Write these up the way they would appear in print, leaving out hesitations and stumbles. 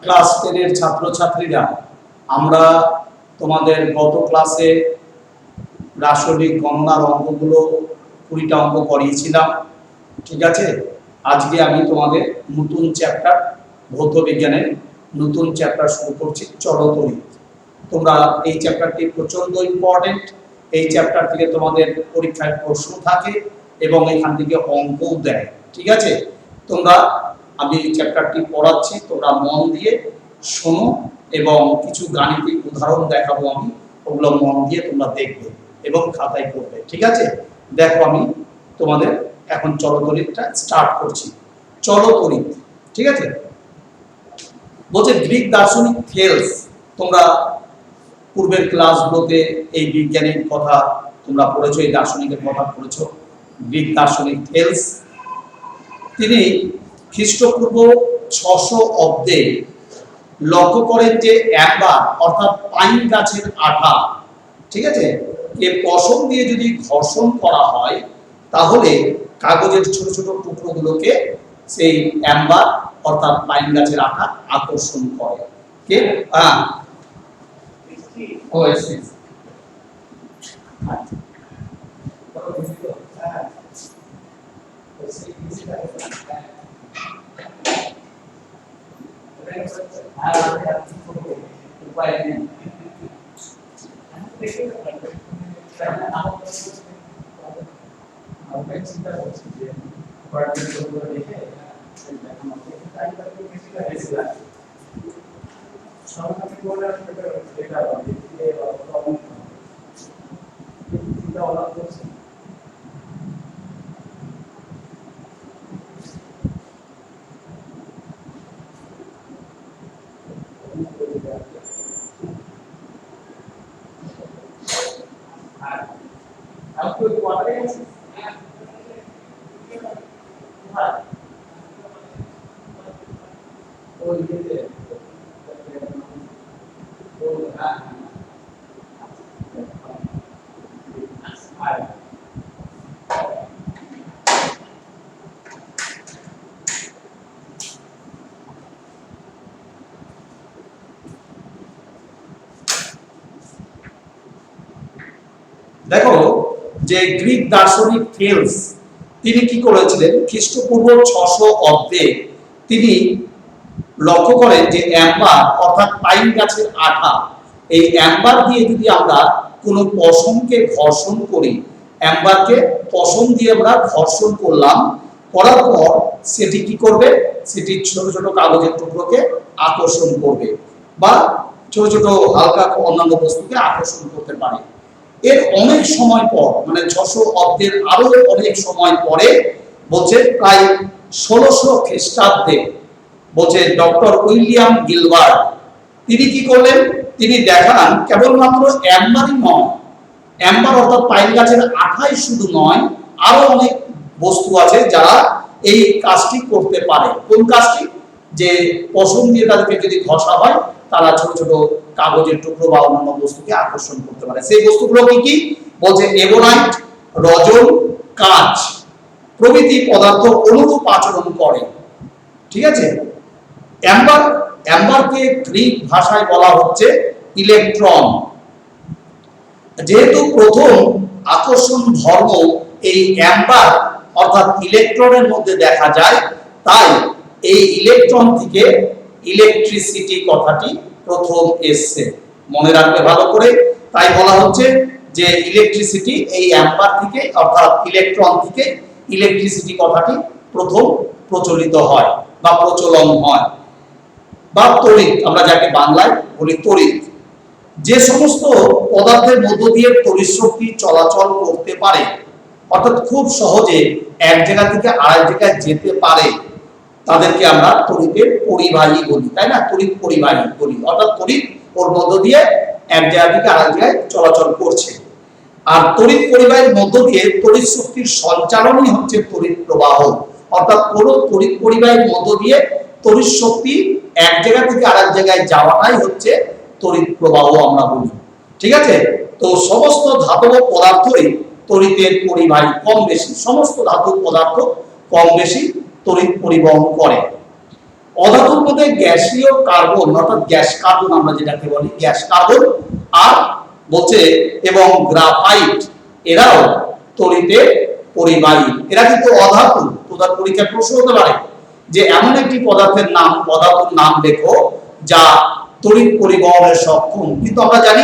Class 10 এর ছাত্রছাত্রীরা, আমরা তোমাদের গত ক্লাসে রাসায়নিক গণনার অঙ্কগুলো 20টা অঙ্ক করিয়েছিলাম। ঠিক আছে, আজকে আমি তোমাদের নতুন চ্যাপ্টার ভৌত বিজ্ঞানের নতুন চ্যাপ্টার শুরু করছি, চলতরিৎ। তোমরা এই চ্যাপ্টারটি প্রচন্ড ইম্পর্টেন্ট। এই চ্যাপ্টার থেকে তোমাদের পরীক্ষায় প্রশ্ন থাকে এবং এখান থেকে অঙ্কও দেয়। ঠিক আছে, তোমরা আমি এই চ্যাপ্টারটি পড়াচ্ছি, তোমরা মন দিয়ে শোনো এবং কিছু গাণিতিক উদাহরণ দেখাবো আমি, ওগুলো মন দিয়ে তোমরা দেখবে এবং খাতায় করবে। ঠিক আছে, দেখো আমি তোমাদের এখন চলতরিৎটা স্টার্ট করছি। চলতরিৎ, ঠিক আছে, বলছে গ্রিক দার্শনিক থেলস। তোমরা পূর্বের ক্লাসগুলোতে এই বিজ্ঞানীর কথা তোমরা পড়েছো, এই দার্শনিকের কথা পড়েছো। গ্রিক দার্শনিক থেলস, তিনি খ্রিস্টপূর্ব 600 অব্দে লক্ষ্য করেন যে একবার অর্থাৎ পাইন গাছের আঠা, ঠিক আছে, এর পশম দিয়ে যদি ঘর্ষণ করা হয় তাহলে কাগজের ছোট ছোট টুকরোগুলোকে সেই অ্যাম্বার অর্থাৎ পাইন গাছের আঠা আকর্ষণ করে। কে? ওএসএস। দেখো যে গ্রিক দার্শনিক থেলস তিনি কি করেছিলেন, খ্রিস্টপূর্ব 600 অব্দে তিনি লক্ষ্য করেন যে অ্যাম্বার অর্থাৎ পাইন গাছের আঠা, এই অ্যাম্বার দিয়ে যদি আমরা কোনো পশমকে ঘর্ষণ করি, অ্যাম্বারকে পশম দিয়ে আমরা ঘর্ষণ করলাম, করার পর সেটি কি করবে, সেটি ছোট ছোট কাগজের টুকরোকে আকর্ষণ করবে বা ছোট ছোট হালকা অন্যান্য বস্তুকে আকর্ষণ করতে পারে। এর অনেক সময় পর, মানে 600 অব্দের আরো অনেক সময় পরে, বলছে প্রায় 1600 খ্রিস্টাব্দে, বলছে ডক্টর উইলিয়াম গিলবার্ট তিনি কি করলেন, তিনি দেখান কেবলমাত্র অ্যাম্বারই নয়, অ্যাম্বার অর্থাৎ পাইন গাছের আঠাই শুধু নয়, আরো অনেক বস্তু আছে যারা এই কাজটি করতে পারে। কোন কাজটি? যে পশম দিয়ে তাদেরকে যদি ঘষা হয় তারা ছোট ছোট কাগজের টুকরো বা অন্যান্য বস্তুকে আকর্ষণ করতে পারে। সেই বস্তুগুলো কি কি? বলছে এবোনাইট, রজন, কাঁচ প্রভৃতি পদার্থ অনুরূপ আচরণ করে। ঠিক আছে, অ্যাম্বারকে গ্রিক ভাষায় বলা হচ্ছে ইলেকট্রন। যেহেতু প্রথম আকর্ষণ ধর্ম এই অ্যাম্বার অর্থাৎ ইলেকট্রনের মধ্যে দেখা যায়, তাই এই ইলেকট্রন থেকে ইলেকট্রিসিটি কথাটি প্রথম এসছে। মনে রাখবে ভালো করে। তাই বলা হচ্ছে যে ইলেকট্রিসিটি এই অ্যাম্বার থেকে অর্থাৎ ইলেকট্রন থেকে ইলেকট্রিসিটি কথাটি প্রথম প্রচলিত হয় বা প্রচলন হয়। বা তড়িৎ, আমরা যাকে বাংলায় বলি তড়িৎ, যে সমস্ত পদার্থের মধ্য দিয়ে তড়িৎ শক্তি চলাচল করতে পারে, অর্থাৎ খুব সহজে এক জায়গা থেকে আরেক জায়গায় যেতে পারে, তাদেরকে আমরা তড়িতের পরিবাহী বলি, তাই না? তড়িৎ পরিবাহী বলি, অর্থাৎ তড়িৎ ওর মধ্য দিয়ে এক জায়গা থেকে আরেক জায়গায় চলাচল করছে। আর তড়িৎ পরিবাহীর মধ্য দিয়ে তড়িৎ শক্তির সঞ্চালনই হচ্ছে তড়িৎ প্রবাহ, অর্থাৎ কোনো তড়িৎ পরিবাহীর মধ্য দিয়ে তড়িৎ শক্তি এক জায়গা থেকে আরেক জায়গায় যাওয়াটাই হচ্ছে তড়িৎ প্রবাহ আমরা বলি। ঠিক আছে, তো সমস্ত ধাতব পদার্থই তড়িতের পরিবাহী, কম বেশি সমস্ত ধাতব পদার্থ কম বেশি তড়িৎ পরিবহন করে। অধাতুর মধ্যে গ্যাসীয় কার্বন অর্থাৎ গ্যাস কার্বন আমরা যেটাকে বলি গ্যাস কার্বন আর বলছে এবং গ্রাফাইট এরাও তড়িতে পরিবাহী। এরা কিন্তু অধাতু। তোদের পরীক্ষায় প্রশ্ন হতে পারে যে এমন একটি পদার্থের নাম, পদার্থের নাম লেখো যা তড়িৎ পরিবহনে সক্ষম। কিন্তু আমরা জানি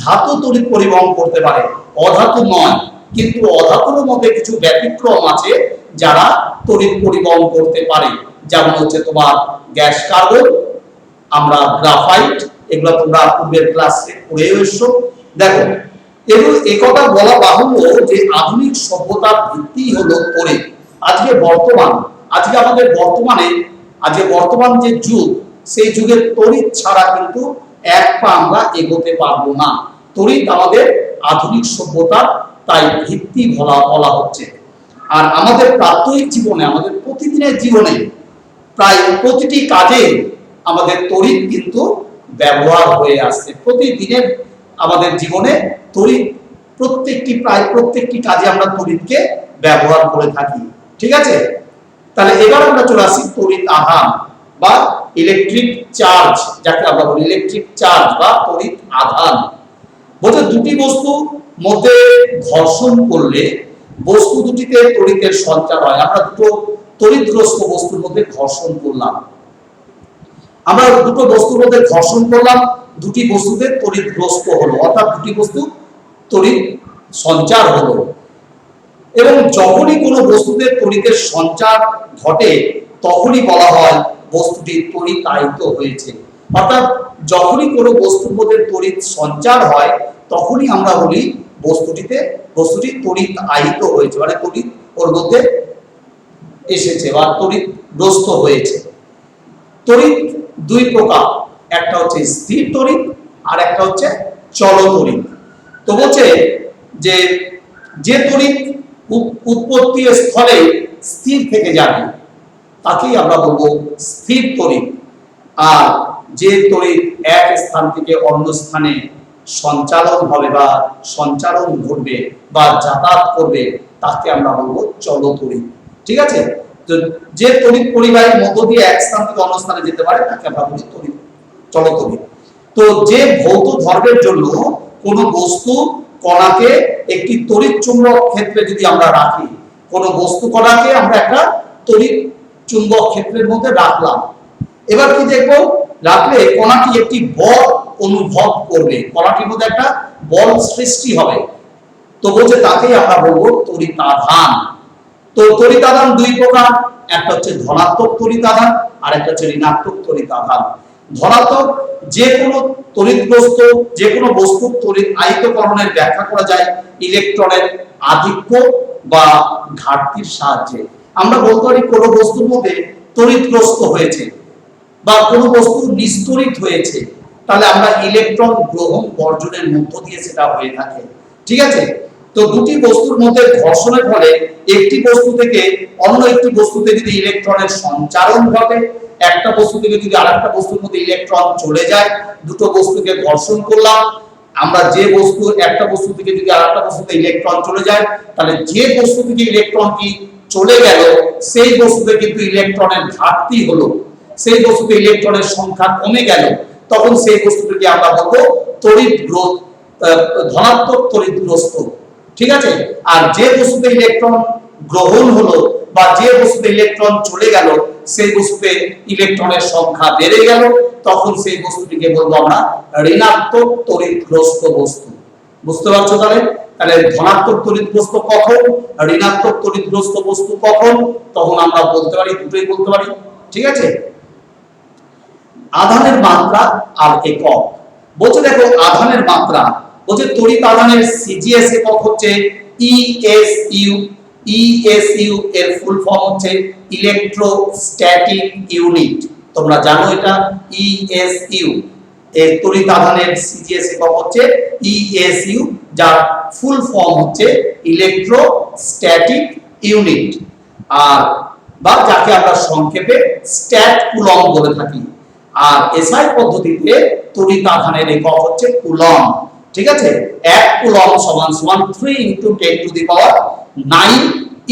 ধাতু তড়িৎ পরিবহন করতে পারে, অধাতু নয়। কিন্তু অধাতুর মধ্যে কিছু ব্যতিক্রম আছে যারা তড়িৎ পরিবহন করতে পারে, যেমন হচ্ছে তোমার গ্যাস কার্বন, আমরা গ্রাফাইট, এগুলো তোমরা পূর্বের ক্লাসে পড়ে এসছো। দেখো এবং একথা বলা বাহুল্য যে আধুনিক সভ্যতার ভিত্তি হলো তড়িৎ। আজকে আমাদের বর্তমান যে যুগ, সেই যুগের তড়িৎ ছাড়া কিন্তু এক পা আমরা এগোতে পারবো না। তড়িৎ আমাদের আধুনিক সভ্যতার তাই ভিত্তি বলা হচ্ছে। আর আমাদের প্রাত্যহিক জীবনে, আমাদের প্রতিদিনের জীবনে প্রায় প্রতিটি কাজে আমাদের তড়িৎ কিন্তু ব্যবহার হয়ে আসছে। প্রতিদিনের আমাদের জীবনে তড়িৎ প্রায় প্রত্যেকটি কাজে আমরা তড়িৎকে ব্যবহার করে থাকি। ঠিক আছে, তাহলে এবার আমরা চলে আসি তড়িৎ আধান বা ইলেকট্রিক চার্জ, যাকে আমরা বলি ইলেকট্রিক চার্জ বা তড়িৎ আধান। বলতে দুটি বস্তু মধ্যে ঘর্ষণ করলে বস্তু দুটিতে তড়িতের সঞ্চার হয়। আমরা দুটো তড়িৎগ্রস্ত বস্তুর মধ্যে ঘর্ষণ করলাম, দুটি বস্তুতে তড়িৎগ্রস্ত হলো, অর্থাৎ দুটি বস্তু তড়িৎ সঞ্চার হলো। এবং যখনই কোনো বস্তুতে তড়িতের সঞ্চার ঘটে তখনই বলা হয় বস্তুটি তড়িতায়িত হয়েছে। অর্থাৎ যখনই কোনো বস্তুর মধ্যে তড়িৎ সঞ্চার হয় তখনই আমরা বলি বস্তুটি তড়িতায়িত হয়েছে, মানে তড়িৎ ওর মধ্যে এসেছে বা তড়িৎগ্রস্ত হয়েছে। তড়িৎ দুই প্রকার, একটা হচ্ছে স্থির তড়িৎ আর একটা হচ্ছে চল তড়িৎ। তো বলছে যে তড়িৎ উৎপত্তি স্থলে স্থির থেকে যাবে তাকেই আমরা বলবো স্থির তড়িৎ। আর যে তড়িৎ এক স্থান থেকে অন্য স্থানে সঞ্চালন হবে বা সঞ্চারণ ঘটবে বা যাতায়াত করবে তাকে আমরা বলবো চল তড়িৎ। ঠিক আছে, তো যে তড়িৎ পরিবাহীর মধ্য দিয়ে এক স্থান থেকে অন্য স্থানে যেতে পারে তাকে আমরা বলি চল তড়িৎ। তো যে ভৌত ধর্মের জন্য কোনো বস্তু কণাকে একটি তড়িৎ চুম্বক ক্ষেত্রে যদি আমরা রাখি, কোনো বস্তু কণাকে আমরা একটা তড়িৎ চুম্বক ক্ষেত্রের মধ্যে রাখলাম, এবার কি দেখবো, রাখলে কণাটি একটি বল অনুভব করবে, কণাটির মধ্যে একটা বল সৃষ্টি হবে। তো বলছে তাকেই আমরা বলবো তড়িৎ আধান। তো তড়িৎ আধান দুই প্রকার, একটা হচ্ছে ধনাত্মক তড়িৎ আধান আর একটা হচ্ছে ঋণাত্মক তড়িৎ আধান। ধনাত্মক যে কোনো তড়িৎগ্রস্ত যে কোনো বস্তুর তড়িৎ আয়িতকরণের ব্যাখ্যা করা যায় ইলেকট্রনের আধিক্য বা ঘাটতির সাহায্যে। আমরা বলতে পারি কোনো বস্তুর মধ্যে তড়িৎগ্রস্ত হয়েছে বা কোনো বস্তু নিস্তড়িত হয়েছে, তাহলে আমরা ইলেকট্রন গ্রহণ বর্জনের মধ্য দিয়ে সেটা হয়ে থাকে। ঠিক আছে, তো দুটি বস্তুর মধ্যে ঘর্ষণের ফলে একটি বস্তু থেকে অন্য একটি বস্তুতে যদি ইলেকট্রনের সঞ্চারণ ঘটে, একটা বস্তু থেকে যদি আরেকটা বস্তুর মধ্যে ইলেকট্রন চলে যায়, দুটো বস্তুকে ঘর্ষণ করলাম, আমরা যে বস্তু একটা বস্তু থেকে যদি আরেকটা বস্তুতে ইলেকট্রন চলে যায়, তাহলে যে বস্তু থেকে ইলেকট্রনটি চলে গেল সেই বস্তুতে কিন্তু ইলেকট্রনের ঘাটতি হলো, সেই বস্তুতে ইলেকট্রনের সংখ্যা কমে গেল, তখন সেই বস্তুটিকে আমরা বলবো ধনাত্মক তড়িৎগ্রস্ত। ঠিক আছে, আর যে বস্তুতে ইলেকট্রন গ্রহণ হলো বা যে বস্তুতে ইলেকট্রন চলে গেল সেই বস্তুতে ইলেকট্রনের সংখ্যা বেড়ে গেল, তখন সেই বস্তুটিকে বলবো আমরা ঋণাত্মক তড়িৎগ্রস্ত বস্তু। বুঝতে পারছো? তাহলে ধনাত্মক তড়িৎগ্রস্ত কখন, ঋণাত্মক তড়িৎগ্রস্ত বস্তু কখন, তখন আমরা বলতে পারি, দুটোই বলতে পারি। ঠিক আছে, আধানের মাত্রা আর একক। বলছে দেখো আধানের মাত্রা, বলছে তড়িৎ আধানের সিজিএস একক হচ্ছে ইএসইউ। ইএসইউ এর ফুল ফর্ম হচ্ছে ইলেকট্রোস্ট্যাটিক ইউনিট। তোমরা জানো এটা ইএসইউ এর তড়িৎ আধানের সিজিএস একক হচ্ছে ইএসইউ, যার ফুল ফর্ম হচ্ছে ইলেকট্রোস্ট্যাটিক ইউনিট, আর বা যাকে আমরা সংক্ষেপে স্ট্যাট কুলম্ব বলে থাকি। আর এসআই পদ্ধতিতে তড়িৎ আধানের একক হচ্ছে কুলম্ব। ঠিক আছে, 1 কুলম্ব সমান সমান 3 × 10⁹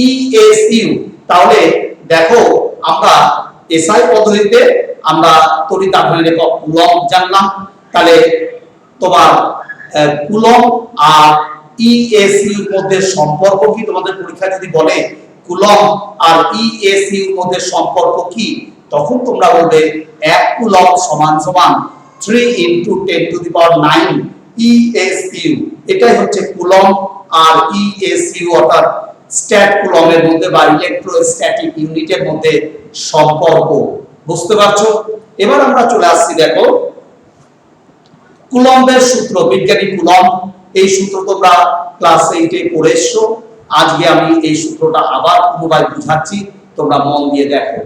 ESU। তাহলে দেখো আমরা এসআই পদ্ধতিতে আমরা তড়িৎ আধানের একক কুলম্ব জানলাম। তাহলে তোমার কুলম্ব আর ইএসইউ এর মধ্যে সম্পর্ক কি, তোমাদের পরীক্ষায় যদি বলে কুলম্ব আর ইএসইউ এর মধ্যে সম্পর্ক কি, তখন তোমরা বলবে 1 কুলম্ব সমান সমান 3 × 10⁹ ইএসইউ। এটাই হচ্ছে কুলম্ব আর ইএসইউ অর্থাৎ স্ট্যাট কুলম্বের মধ্যে বা ইলেকট্রোস্ট্যাটিক ইউনিটের মধ্যে সম্পর্ক। বুঝতে পারছো? এবার আমরা চলে আসছি, দেখো কুলম্বের সূত্র। বিজ্ঞানী কুলম্ব, এই সূত্র তোমরা ক্লাস 8 এ পড়েছো। আজকে আমি এই সূত্রটা আবার পুনরায় বুঝাচ্ছি, তোমরা মন দিয়ে দেখো।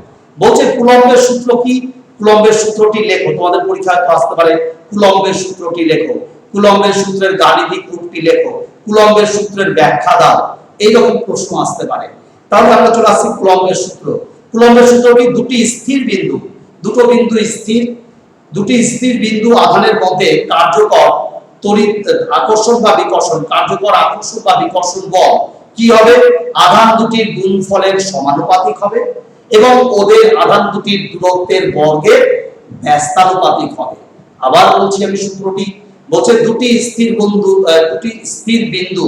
বলছে কুলম্বের সূত্র কি? কুলম্বের সূত্রটি লেখো। তোমাদের পরীক্ষায় তো আসতে পারে কুলম্বের সূত্রটি লেখো, কুলম্বের সূত্রের গাণিতিক রূপটি লেখো, কুলম্বের সূত্রের ব্যাখ্যা দাও, এইরকম প্রশ্ন আসতে পারে। তাহলে আমরা চলে আসছি কুলম্বের সূত্র। কুলম্বের সূত্রটি দুটি স্থির বিন্দু, দুটো বিন্দু স্থির, দুটি স্থির বিন্দু আধানের মধ্যে কার্যকর তড়িৎ আকর্ষণ বা বিকর্ষণ, কার্যকর আকর্ষণ বা বিকর্ষণ বল কি হবে? আধান দুটির গুণফলের সমানুপাতিক হবে এবং ওদের আধান দুটির দূরত্বের বর্গের ব্যস্তানুপাতিক হবে। আবার বলছি আমি সূত্রটি, বলছে দুটি স্থির বিন্দু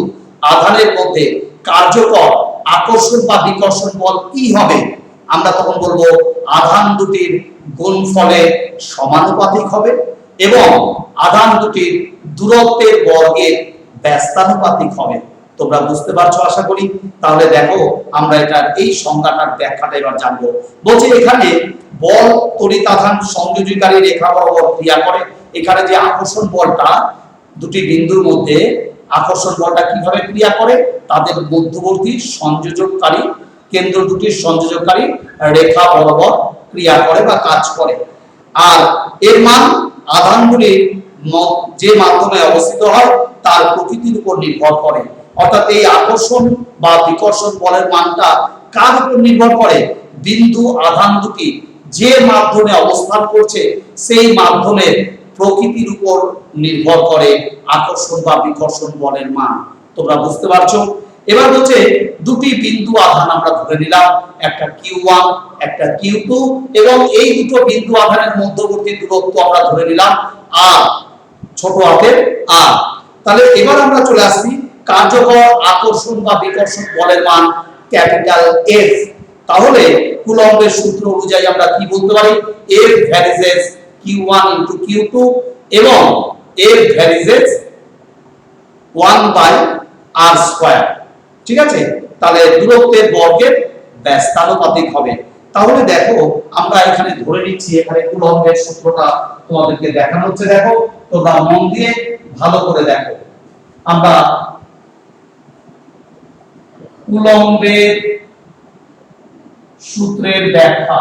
আধানের মধ্যে কার্যকর আকর্ষণ বা বিকর্ষণ বল কি হবে? আমরা তখন বলবো আধান দুটির গুণফলের সমানুপাতিক হবে এবং আধান দুটির দূরত্বের বর্গের ব্যস্তানুপাতিক হবে। তোমরা বুঝতে পারছো আশা করি। তাহলে দেখো আমরা এটার এই সংজ্ঞাটার ব্যাখ্যাটা এবার জানবো। বলছে এখানে বল তড়িৎ আধান সংযোজকারী রেখা বরাবর ক্রিয়া করে। এখানে যে আকর্ষণ বলটা দুটি বিন্দুর মধ্যে, আকর্ষণ বলটা কিভাবে ক্রিয়া করে? তাদের মধ্যবর্তী সংযোজককারী কেন্দ্র দুটির সংযোজককারী রেখা বরাবর ক্রিয়া করে বা কাজ করে। আর এর মান আধানগুলির যে মাধ্যমে অবস্থিত হয় তার প্রকৃতির উপর নির্ভর করে। অর্থাৎ এই আকর্ষণ বা বিকর্ষণ বলের মানটা কার উপর নির্ভর করে? বিন্দু আধান দুটি যে মাধ্যমে অবস্থান করছে সেই মাধ্যমের প্রকৃতির উপর নির্ভর করে আকর্ষণ বা বিকর্ষণ বলের মান। তোমরা বুঝতে পারছো? এবার হচ্ছে দুটি বিন্দু আধান আমরা ধরে নিলাম, একটা Q1 একটা Q2 এবং এই দুটো বিন্দু আধানের মধ্যবর্তী দূরত্ব আমরা ধরে নিলাম r, ছোট হাতের r। তাহলে এবার আমরা চলে আসছি কার্যকর আকর্ষণ বা বিকর্ষণ বলের মান ক্যাপিটাল F। তাহলে কুলম্বের সূত্র অনুযায়ী আমরা কি বলতে পারি? F ভ্যারিজেস Q1 × Q2 এবং F ভ্যারিজেস 1/r²। ঠিক আছে? তাহলে দূরত্বের বর্গের ব্যস্তানুপাতিক হবে। তাহলে দেখো আমরা এখানে ধরে নিচ্ছি, এখানে কুলম্বের সূত্রটা তোমাদেরকে দেখানো হচ্ছে। দেখো তোমরা মন দিয়ে ভালো করে দেখো। আমরা কুলম্বের সূত্রের ব্যাখ্যা,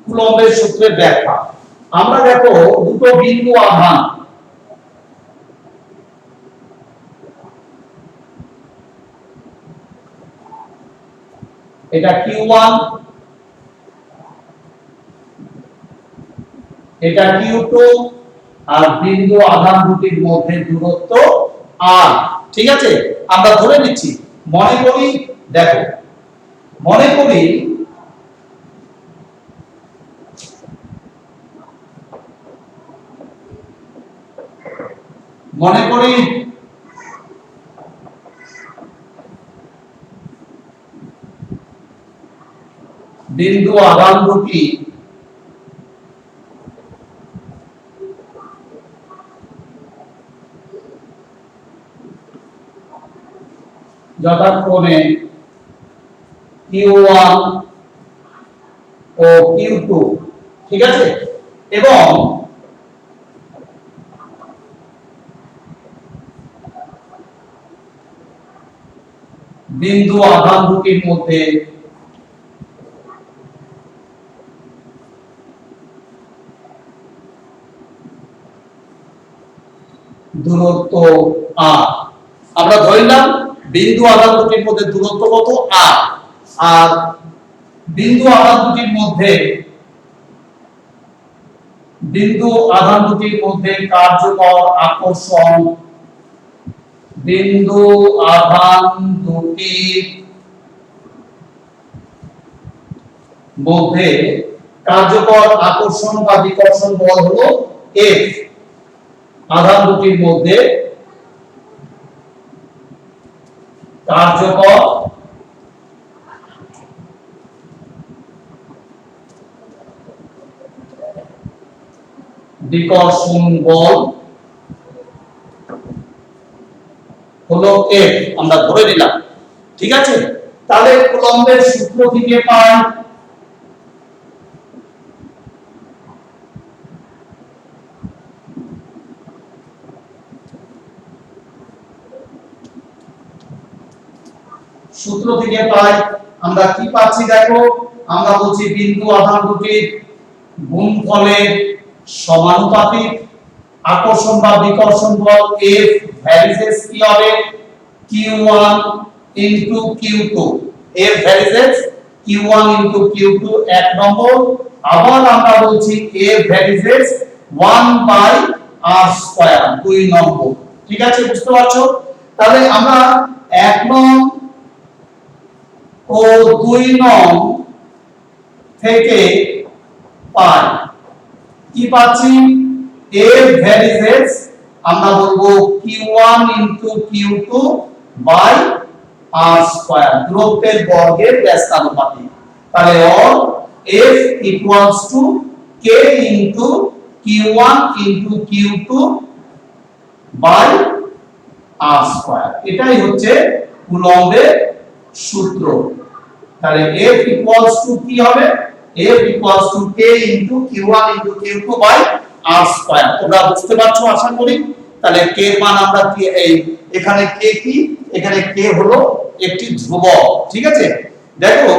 কুলম্বের সূত্রের ব্যাখ্যা। আমরা দেখো দুটো বিন্দু আধান, এটা Q1 এটা Q2 আর বিন্দু আধান দুটির মধ্যে দূরত্ব r। ঠিক আছে? আমরা ধরে নিচ্ছি, মনে করি, দেখো মনে করি বিন্দু আধান দুটি যথাক্রমে Q1 ও Q2। ঠিক আছে? এবং বিন্দু আধান দুটির মধ্যে দূরত্ব r। আমরা ধরলাম বিন্দু আধান দুটির মধ্যে দূরত্ব কত? r। আর বিন্দু আধান দুটির মধ্যে কার্যকর আকর্ষণ, বিন্দু আধান দুটির মধ্যে কার্যকর আকর্ষণ বা বিকর্ষণ বল হলো F। আধান দুটির মধ্যে কার্যকর বিকর্ষণ বল হলো F, আমরা ধরে নিলাম। ঠিক আছে, তাহলে কুলম্বের সূত্র থেকে পাই আমরা কি পাচ্ছি দেখো, আমরা বলছি বিন্দু আধান দুটির গুণফলের সমানুপাতিক আকর্ষণ বা বিকর্ষণ বল F ভ্যারিজেস কি হবে Q1 into Q2। F varies as Q1 into Q2 এক নম্বর। আবার আমরা বলছি F varies as 1 by r square দুই নম্বর। ঠিক আছে, বুঝতে পারছো? তাহলে আমরা 1 নং ও 2 নং থেকে পাই কি পাচ্ছি F ভ্যারিজেস আমরা বলবো Q1 into Q2 by r square, দূরত্বের বর্গের ব্যস্তানুপাতিক। তাহলে or F equals to K into Q1 into Q2 by r square, এটাই হচ্ছে কুলম্বের সূত্র। তাহলে F equals to কি হবে F equals to K into Q1 into Q2 by r square. তোমরা বুঝতে পারছো আশা করি। তাহলে K এর মান আমরা কি এখানে K কি, এখানে K হলো একটি ধ্রুবক। ঠিক আছে, দেখো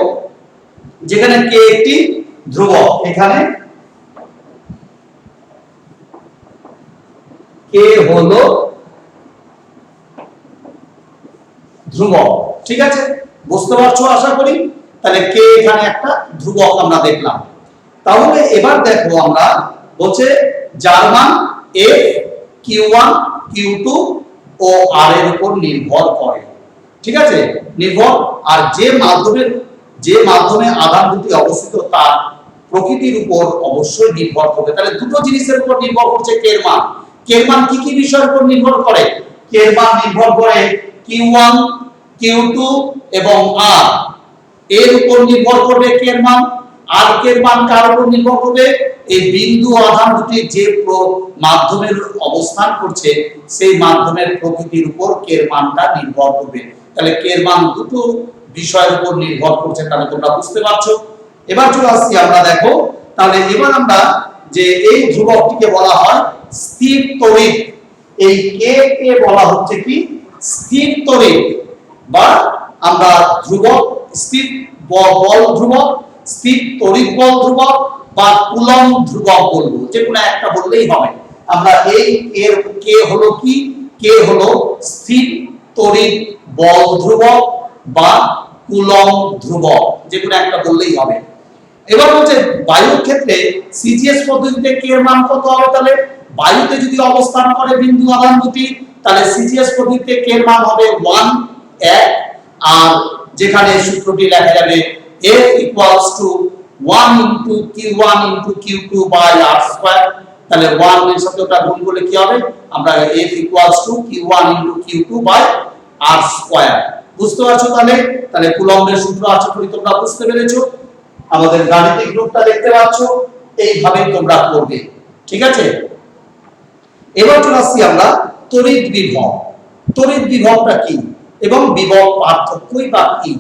যেখানে K একটি ধ্রুবক, এখানে K হলো ধ্রুবক। ঠিক আছে, বুঝতে পারছো আশা করি। তাহলে K এখানে একটা ধ্রুবক আমরা দেখলাম। তাহলে এবার দেখো আমরা বলছে যার মান F Q1 Q2 ও R এর উপর নির্ভর করে। ঠিক আছে, নির্ভর। আর যে মাধ্যমে আধান দুটি অবস্থিত তার প্রকৃতির উপর অবশ্যই নির্ভর করবে। তাহলে দুটো জিনিসের উপর নির্ভর করছে K এর মান। K এর মান কি কি বিষয়ের উপর নির্ভর করে? K এর মান নির্ভর করে Q1 Q2 এবং R এর উপর নির্ভর করবে K এর মান। আর K এর মান কার উপর নির্ভর করবে? এই বিন্দু আধান দুটি যে মাধ্যমের অবস্থান করছে সেই মাধ্যমের প্রকৃতির উপর K এর মানটা নির্ভর করবে। তাহলে K এর মান দুটো বিষয়ের উপর নির্ভর করছে। তাহলে তোমরা বুঝতে পারছো। এবার চলে আসছি আমরা দেখো, তাহলে এবার আমরা যে এই ধ্রুবকটিকে বলা হয় স্থির তড়িৎ। এই K কে বলা হচ্ছে কি স্থির তড়িৎ, বা আমরা ধ্রুবক স্থির বল ধ্রুবক, স্থির তড়িৎ বল ধ্রুবক বা কুলম্ব ধ্রুবক বলবো, যে কোনো একটা বললেই হবে। আমরা এই এর K হলো কি, K হলো স্থির তড়িৎ বল ধ্রুবক বা কুলম্ব ধ্রুবক, যে কোনো একটা বললেই হবে। এবার বলছে বায়ুর ক্ষেত্রে সিজিএস পদ্ধতিতে K এর মান কত হবে? তাহলে বায়ুতে যদি অবস্থান করে বিন্দু আধান দুটি, তাহলে সিজিএস পদ্ধতিতে K এর মান হবে 1 আর যেখানে সূত্রটি লেখা যাবে F equals to 1 into Q1 into Q2 by r square. তাহলে 1 এর সাথে ওটা গুণ করলে কি হবে? আমরা F equals to Q1 into Q2 by r square. বুঝতে পারছো? তাহলে কুলম্বের সূত্র আশা করি তোমরা বুঝতে পেরেছো। আমাদের গাণিতিক রূপটা দেখতে পাচ্ছো, এইভাবে তোমরা করবে। ঠিক আছে, এবার চলে আসছি আমরা তড়িৎ বিভব। তড়িৎ বিভবটা কি এবং বিভব পার্থক্যই বা কি?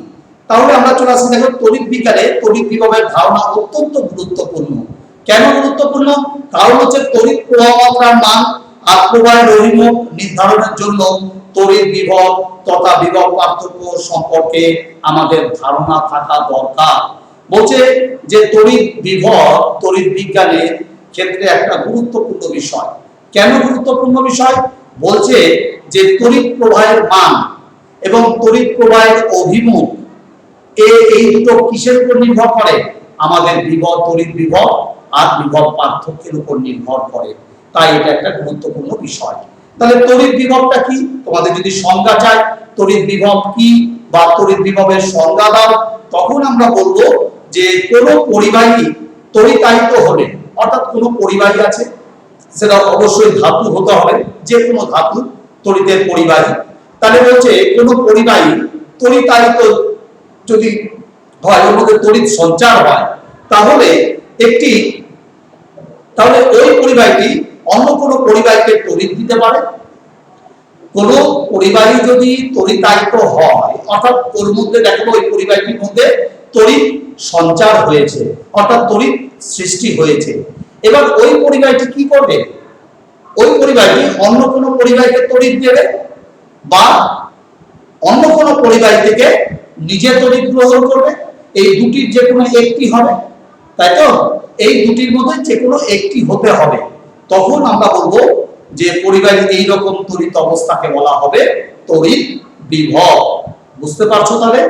তাহলে আমরা চলে আসছি দেখো, তড়িৎ বিজ্ঞানে তড়িৎ বিভবের ধারণা অত্যন্ত গুরুত্বপূর্ণ। কেন গুরুত্বপূর্ণ? কারণ হচ্ছে তড়িৎ প্রবাহ মাত্রার মান আর প্রবাহের অভিমুখ নির্ধারণের জন্য তড়িৎ বিভব তথা বিভব পার্থক্য সম্পর্কে আমাদের ধারণা থাকা দরকার। বলছে যে তড়িৎ বিভব তড়িৎ বিজ্ঞানের ক্ষেত্রে একটা গুরুত্বপূর্ণ বিষয়। কেন গুরুত্বপূর্ণ বিষয়? বলছে যে তড়িৎ প্রবাহের মান এবং তড়িৎ প্রবাহের অভিমুখ এই দুটো কিসের উপর নির্ভর করে? আমাদের বিভব, তড়িৎ বিভব আর বিভব পার্থক্যের উপর নির্ভর করে। তাই এটা একটা গুরুত্বপূর্ণ বিষয়। তাহলে তড়িৎ বিভবটা কি? তোমাদের যদি সংজ্ঞা চাই তড়িৎ বিভব কি বা তড়িৎ বিভবের সংজ্ঞা দাও, তখন আমরা বলবো যে কোনো পরিবাহী তড়িতায়িত হলে, অর্থাৎ কোনো পরিবাহী আছে, সেটা অবশ্যই ধাতু হতে হবে, যে কোনো ধাতু তড়িতের পরিবাহী। তাহলে বলছে কোনো পরিবাহী তড়িতায়িত যদি হয়, ওর মধ্যে তড়িৎ সঞ্চার হয়, তাহলে ওই পরিবাহীটি অন্য কোনো পরিবাহীকে তড়িৎ দিতে পারে। কোন পরিবাহী যদি তড়িতায়িত হয়, অর্থাৎ ওর মধ্যে দেখো ওই পরিবাহীটির মধ্যে তড়িৎ সঞ্চার হয়েছে, অর্থাৎ তড়িৎ সৃষ্টি হয়েছে। এবার ওই পরিবাহীটি কি করবে? ওই পরিবাহী অন্য কোনো পরিবাহীকে তড়িৎ দেবে বা অন্য কোনো পরিবাহী থেকে নিজে তড়িৎ গ্রহণ করবে। এই দুটির যে কোনো একটি হবে, তাই তো? এই দুটির মধ্যে যে কোনো একটি হতে হবে। তখন আমরা বলবো যে পরিবাহী এই রকম তড়িৎ অবস্থাকে বলা হবে তড়িৎ বিভব। বুঝতে পারছো তাহলে?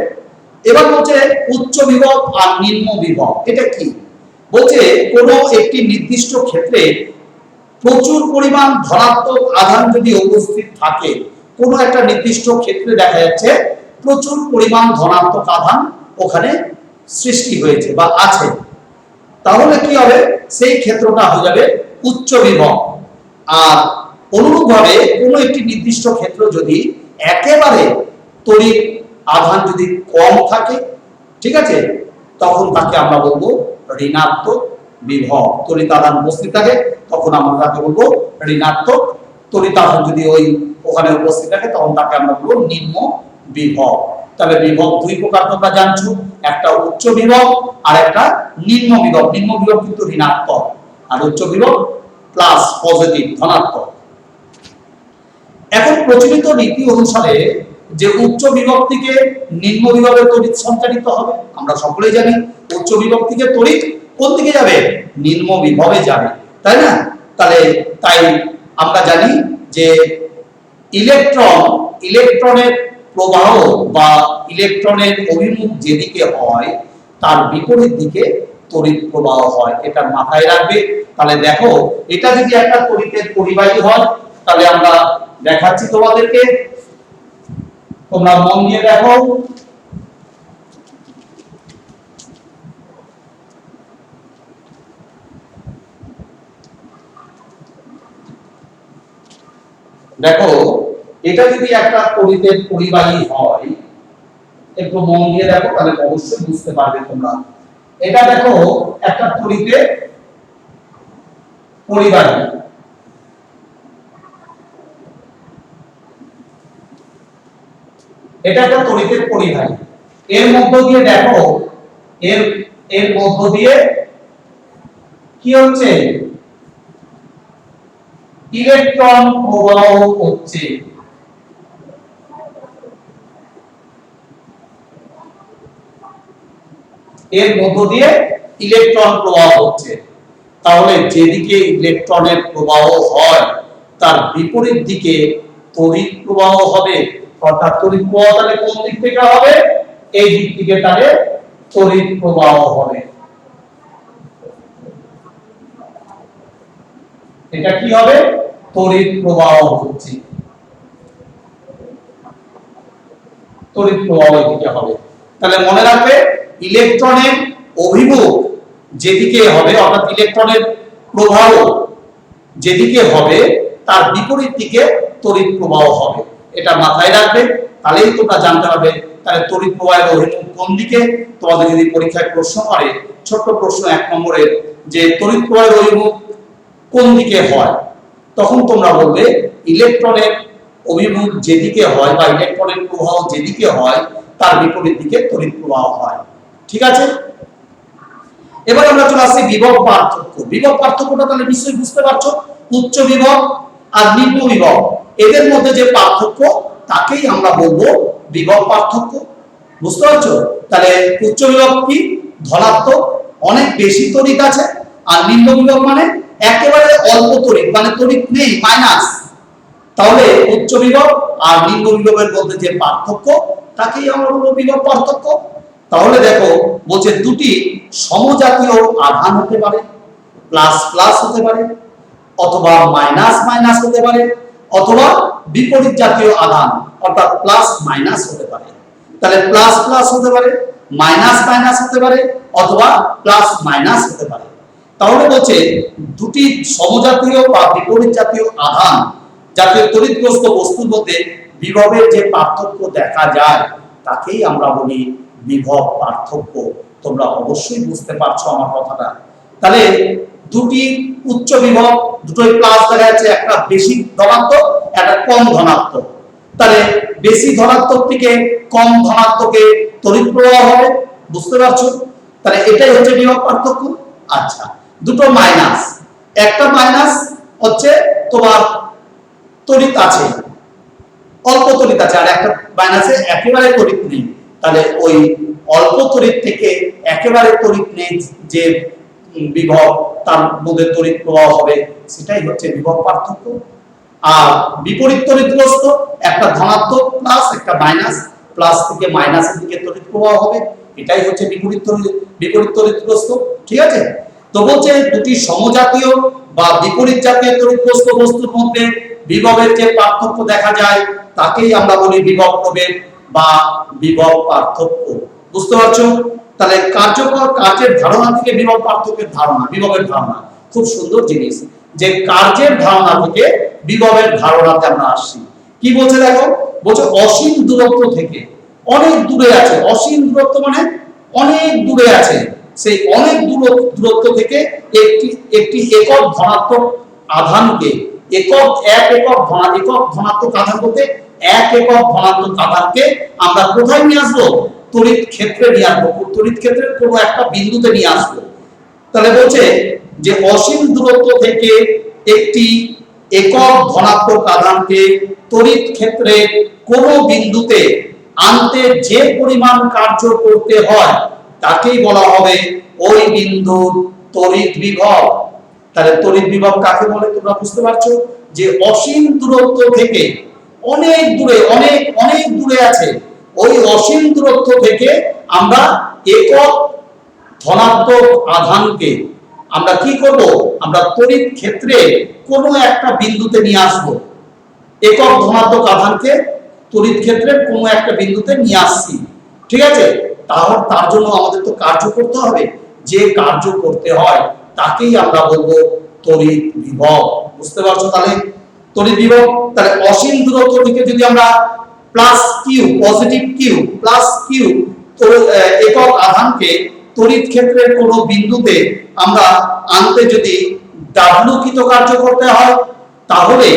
এবার বলছে উচ্চ বিভব আর নিম্ন বিভব। এটা কি বলছে? কোনো একটি নির্দিষ্ট ক্ষেত্রে প্রচুর পরিমাণ ধনাত্মক আধান যদি উপস্থিত থাকে, কোনো একটা নির্দিষ্ট ক্ষেত্রে দেখা যাচ্ছে প্রচুর পরিমাণ ধনাত্মক আধান ওখানে সৃষ্টি হয়েছে বা আছে, তাহলে কি হবে? সেই ক্ষেত্রটা হয়ে যাবে উচ্চ বিভব। আর অনুরূপভাবে কোনো একটি নির্দিষ্ট ক্ষেত্র যদি একেবারে তড়িৎ আধান যদি কম থাকে, ঠিক আছে, তখন তাকে আমরা বলবো ঋণাত্মক বিভব। তড়িৎ আধান উপস্থিত থাকে তখন আমরা তাকে বলবো ঋণাত্মক। তড়িৎ আধান যদি ওখানে উপস্থিত থাকে তখন তাকে আমরা বলবো নিম্ন বিভব। তবে বিভব দুই প্রকার তোমরা জানছো, একটা উচ্চ বিভব আর একটা নিম্ন বিভব। নিম্ন বিভব কিন্তু ঋণাত্মক আর উচ্চ বিভব প্লাস, পজিটিভ, ধনাত্মক। এখন প্রচলিত নীতি অনুসারে যে উচ্চ বিভব থেকে নিম্ন বিভবে তড়িৎ সঞ্চারিত হবে, আমরা সকলেই জানি উচ্চ বিভব থেকে তড়িৎ কোন দিকে যাবে? নিম্ন বিভবে যাবে, তাই না? তাই আমরা জানি যে ইলেকট্রনের প্রবাহ বা ইলেকট্রনের অভিমুখ যেদিকে হয় তার বিপরীত দিকে তড়িৎ প্রবাহ হয়। এটা মাথায় রাখবে। তাহলে দেখো, এটা যদি একটা তড়িতের পরিবাহী হয়, তাহলে আমরা দেখাচ্ছি তোমাদেরকে, তোমরা মন দিয়ে দেখো। দেখো, এটা যদি একটা তড়িতের পরিবাহী হয়, একটু মন দিয়ে দেখো, তাহলে অবশ্যই বুঝতে পারবে তোমরা। এটা দেখো একটা তড়িতের পরিবাহী, এটা একটা তড়িতের পরিবাহী। এর মধ্য দিয়ে দেখো, এর মধ্য দিয়ে কি হচ্ছে? ইলেকট্রন প্রবাহ হচ্ছে। এর মধ্য দিয়ে ইলেকট্রন প্রবাহ হচ্ছে। তাহলে যেদিকে ইলেকট্রনের প্রবাহ হয় তার বিপরীত দিকে তড়িৎ প্রবাহ হবে। অর্থাৎ তড়িৎ প্রবাহ তাহলে কোন দিক থেকে হবে? এই দিক থেকে তাহলে তড়িৎ প্রবাহ হবে। এটা কি হবে? তড়িৎ প্রবাহ হচ্ছে, তড়িৎ প্রবাহ এদিকে হবে। তাহলে মনে রাখবে, ইলেকট্রনের অভিমুখ যেদিকে হবে, অর্থাৎ ইলেকট্রনের প্রবাহ যেদিকে হবে তার বিপরীত দিকে তড়িৎ প্রবাহ হবে। এটা মাথায় রাখবে, তাহলেই তোমরা জানতে পারবে তাহলে তড়িৎ প্রবাহের অভিমুখ কোন দিকে। তোমাদের যদি পরীক্ষায় প্রশ্ন করে, ছোট্ট প্রশ্ন 1 নম্বরের, যে তড়িৎ প্রবাহের অভিমুখ কোন দিকে হয়, তখন তোমরা বলবে ইলেকট্রনের অভিমুখ যেদিকে হয় বা ইলেকট্রনের প্রবাহ যেদিকে হয় তার বিপরীত দিকে তড়িৎ প্রবাহ হয়। ঠিক আছে? এবার আমরা চলে আসছি বিভব পার্থক্য। বিভব পার্থক্যটা তাহলে নিশ্চয়ই বুঝতে পারছো, উচ্চ বিভব আর নিম্ন বিভব এদের মধ্যে যে পার্থক্য তাকেই আমরা বলবো বিভব পার্থক্য। বুঝতে পারছো? তাহলে উচ্চ বিভব কি? ধনাত্মক, অনেক বেশি তড়িৎ আছে। আর নিম্ন বিভব মানে একেবারে অল্প তড়িৎ, মানে তড়িৎ নেই, মাইনাস। তাহলে উচ্চ বিভব আর নিম্ন বিভবের মধ্যে যে পার্থক্য তাকেই আমরা বলবো বিভব পার্থক্য। তাহলে দেখো বলছে দুটি সমজাতীয় আধান হতে পারে, প্লাস প্লাস হতে পারে, অথবা মাইনাস মাইনাস হতে পারে, অথবা বিপরীত জাতীয় আধান অর্থাৎ প্লাস মাইনাস হতে পারে। তাহলে প্লাস প্লাস হতে পারে, মাইনাস মাইনাস হতে পারে, অথবা প্লাস মাইনাস হতে পারে। তাহলে বলছে দুটি সমজাতীয় বা বিপরীত জাতীয় আধান জাতীয় তড়িৎগ্রস্ত বস্তুর মধ্যে বিভবের যে পার্থক্য দেখা যায় তাকেই আমরা বলি বিভব পার্থক্য। তোমরা অবশ্যই বুঝতে পারছো আমার কথাটা। তাহলে দুটি উচ্চ বিভব, দুটোই প্লাস দেখা যাচ্ছে, একটা বেশি ধনাত্মক, একটা কম ধনাত্মক। তাহলে বেশি ধনাত্মক থেকে কম ধনাত্মকে তড়িৎ প্রবাহ হবে, বুঝতে পারছো? তাহলে এটাই হচ্ছে বিভব পার্থক্য। আচ্ছা, দুটো মাইনাস, একটা মাইনাস হচ্ছে তোমার তড়িৎ আছে, অল্প তড়িৎ আছে, আর একটা মাইনাসে একেবারে তড়িৎ নেই। তাহলে ওই অল্প তড়িৎ থেকে একেবারে তড়িৎ নেই যে বিভব, তার মধ্যে তড়িৎ প্রবাহ হবে, সেটাই হচ্ছে বিভব পার্থক্য। আর বিপরীত তড়িৎগ্রস্ত, একটা ধনাত্মক প্লাস একটা মাইনাস, প্লাস থেকে মাইনাসের দিকে তড়িৎ প্রবাহ হবে, এটাই হচ্ছে বিপরীত তড়িৎগ্রস্ত। ঠিক আছে? তো বলছে দুটি সমজাতীয় বা বিপরীত জাতীয় তড়িৎগ্রস্ত বস্তুর মধ্যে বিভবের যে পার্থক্য দেখা যায় তাকেই আমরা বলি বিভব প্রভেদ বা বিভব পার্থক্য। বুঝতে পারছো? তাহলে কার্যের ধারণা থেকে বিভব পার্থক্যের ধারণা, বিভবের ধারণা খুব সুন্দর জিনিস, যে কার্যের ধারণা থেকে বিভবের ধারণাতে আমরা আসছি। কি বলছে দেখো, বলছে অসীম দূরত্ব থেকে, অনেক দূরে আছে, অসীম দূরত্ব মানে অনেক দূরে আছে, সেই অনেক দূরত্ব থেকে একটি একক ধনাত্মক আধানকে, এক একক ধনাত্মক আধান বলতে এক একক ধনাত্মক আধানকে আমরা কোথায় নিয়ে আসবো? তড়িৎ ক্ষেত্রে নিয়ে আসবো, তড়িৎ ক্ষেত্রের কোনো একটা বিন্দুতে নিয়ে আসবো। তাহলে বলছে যে অসীম দূরত্ব থেকে একটি একক ধনাত্মক আধানকে তড়িৎ ক্ষেত্রে কোনো বিন্দুতে আনতে যে পরিমাণ কার্য করতে হয় তাকেই বলা হবে ওই বিন্দুর তড়িৎ বিভব। তাহলে তড়িৎ বিভব কাকে বলে তোমরা বুঝতে পারছো? যে অসীম দূরত্ব থেকে অনেক দূরে, অনেক অনেক দূরে আছে, ওই অসীম দূরত্ব থেকে আমরা একক ধনাত্মক আধানকে আমরা কি করব? আমরা তড়িৎ ক্ষেত্রে কোনো একটা বিন্দুতে নিয়ে আসব। একক ধনাত্মক আধানকে তড়িৎ ক্ষেত্রের কোনো একটা বিন্দুতে নিয়ে আসছি। ঠিক আছে? তার জন্য আমাদের তো কার্য করতে হবে, যে কার্য করতে হয় তাকেই আমরা বলবো তড়িৎ বিভব। বুঝতে পারছো? তাহলে তড়িৎ বিভব, তাহলে অসীম দূরত্ব থেকে যদি আমরা plus Q, positive q, plus q একক আধানকে তড়িৎ ক্ষেত্রের কোনো বিন্দুতে আমরা আনতে যদি ডাব্লু কৃতকার্য করতে হয়, তাহলে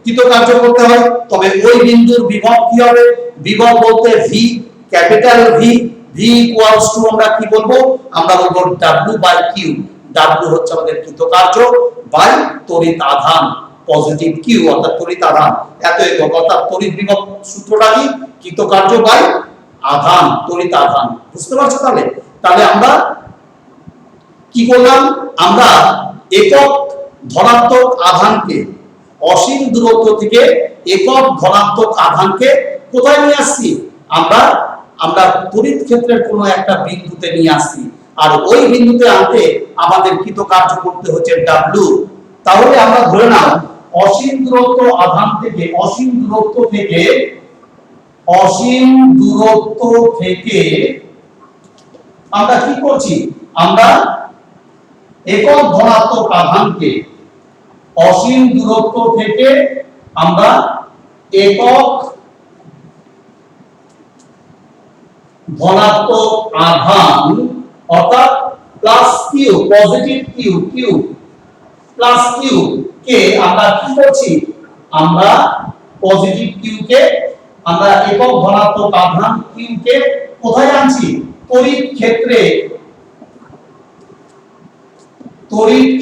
কৃতকার্য করতে হয়, তবে ওই বিন্দুর বিভব কি হবে? বিভব বলতে V, capital V, V equals to আমরা কি বলবো? আমরা বলবো ডাব্লু বাই কিউ। ডাব্লু হচ্ছে আমাদের কৃতকার্য বাই তড়িৎ আধান, পজিটিভ কিউ অর্থাৎ তড়িৎ আধান, এত একক, অর্থাৎ তড়িৎ বিভব সূত্রটা কি? কৃতকার্য বাই আধান, তড়িৎ আধান। বুঝতে পারছো? তাহলে আমরা কি করলাম? আমরা একক ধনাত্মক আধানকে অসীম দূরত্ব থেকে একক ধনাত্মক আধানকে কোথায় নিয়ে আসছি? আমরা তড়িৎ ক্ষেত্রের কোনো একটা বিন্দুতে নিয়ে আসছি, আর ওই বিন্দুতে আনতে আমাদের কৃতকার্য করতে হচ্ছে ডাব্লু। তাহলে আমরা ধরে নাও অসীম দূরত্ব আধান থেকে, অসীম দূরত্ব থেকে আমরা কি করছি? আমরা একক ধনাত্মক আধানকে, অসীম দূরত্ব থেকে আমরা একক ধনাত্মক আধান অর্থাৎ plus Q, positive Q, Q plus Q কে আমরা কি করছি? আমরা পজিটিভ কিউ কে, আমরা একক ধনাত্মক আধান কিউ কে কোথায় আনছি? তড়িৎ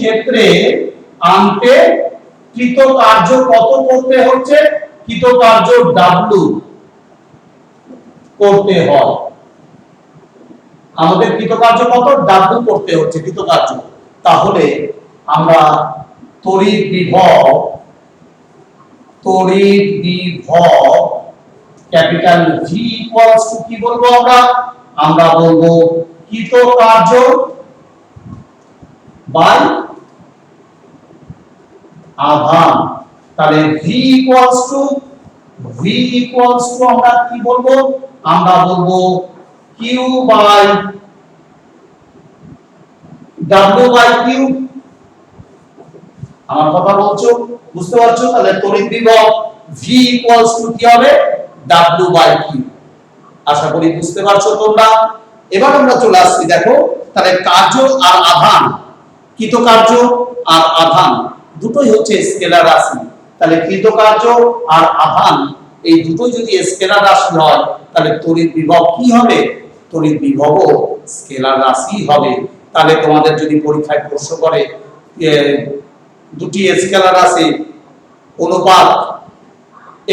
ক্ষেত্রে আনতে কৃতকার্য কত করতে হচ্ছে? কৃতকার্য ডাব্লু করতে হয়। আমাদের কৃতকার্য কত? ডাব্লু করতে হচ্ছে কৃতকার্য। তাহলে আমরা তড়িৎ বিভব ক্যাপিটাল ভি ইকুয়ালস টু কি বলবো? আমরা বলবো কৃত কার্য বাই আধান। তাহলে v ইকুয়ালস টু আমরা কি বলবো, আমরা বলবো q by w by q। আমার কথা বলছো, বুঝতে পারছো? তাহলে তড়িৎ বিভব v ইকুয়ালস টু কি হবে, w বাই q। আশা করি বুঝতে পারছো তোমরা। এবার আমরা চলে আসছি, দেখো তাহলে কার্য আর আধান, কৃতকার্য আর আধান দুটোই হচ্ছে স্কেলার রাশি। তাহলে কৃতকার্য আর আধান এই দুটোই যদি স্কেলার রাশি হয় তাহলে তড়িৎ বিভব কি হবে, তড়িৎ বিভবও স্কেলার রাশি হবে। তাহলে তোমাদের যদি পরীক্ষায় প্রশ্ন করে দুটি স্কেলার রাশি অনুপাত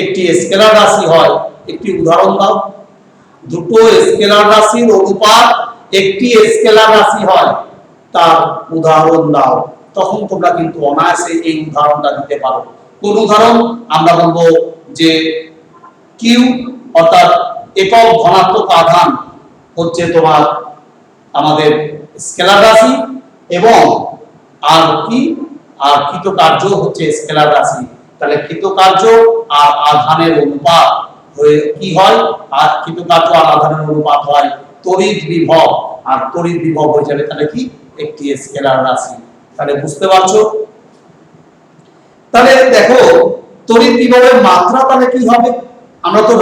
একটি স্কেলার রাশি হয়, একটি উদাহরণ দাও। দুটো স্কেলার রাশির অনুপাত একটি স্কেলার রাশি হয়, তার উদাহরণ দাও। তখন তোমরা কিন্তু অনায়াসে এই উদাহরণটা দিতে পারো। কোন উদাহরণ? আমরা বলবো যে কিউ অর্থাৎ একক ধনাত্মক আধান হচ্ছে তোমার আমাদের স্কেলার রাশি, এবং আর কি, আর কৃতকার্য হচ্ছে স্কেলার রাশি। তাহলে কৃতকার্য আর আধানের অনুপাত হয়ে কি হয়, আর কৃতকার্য আর আধানের অনুপাত হয় তড়িৎ বিভব, আর তড়িৎ বিভব হয়ে যাবে তাহলে কি, একটি স্কেলার রাশি। তাহলে বুঝতে পারছো? তাহলে দেখো তড়িৎ বিভবের মাত্রা তাহলে কি হবে, আমরা তো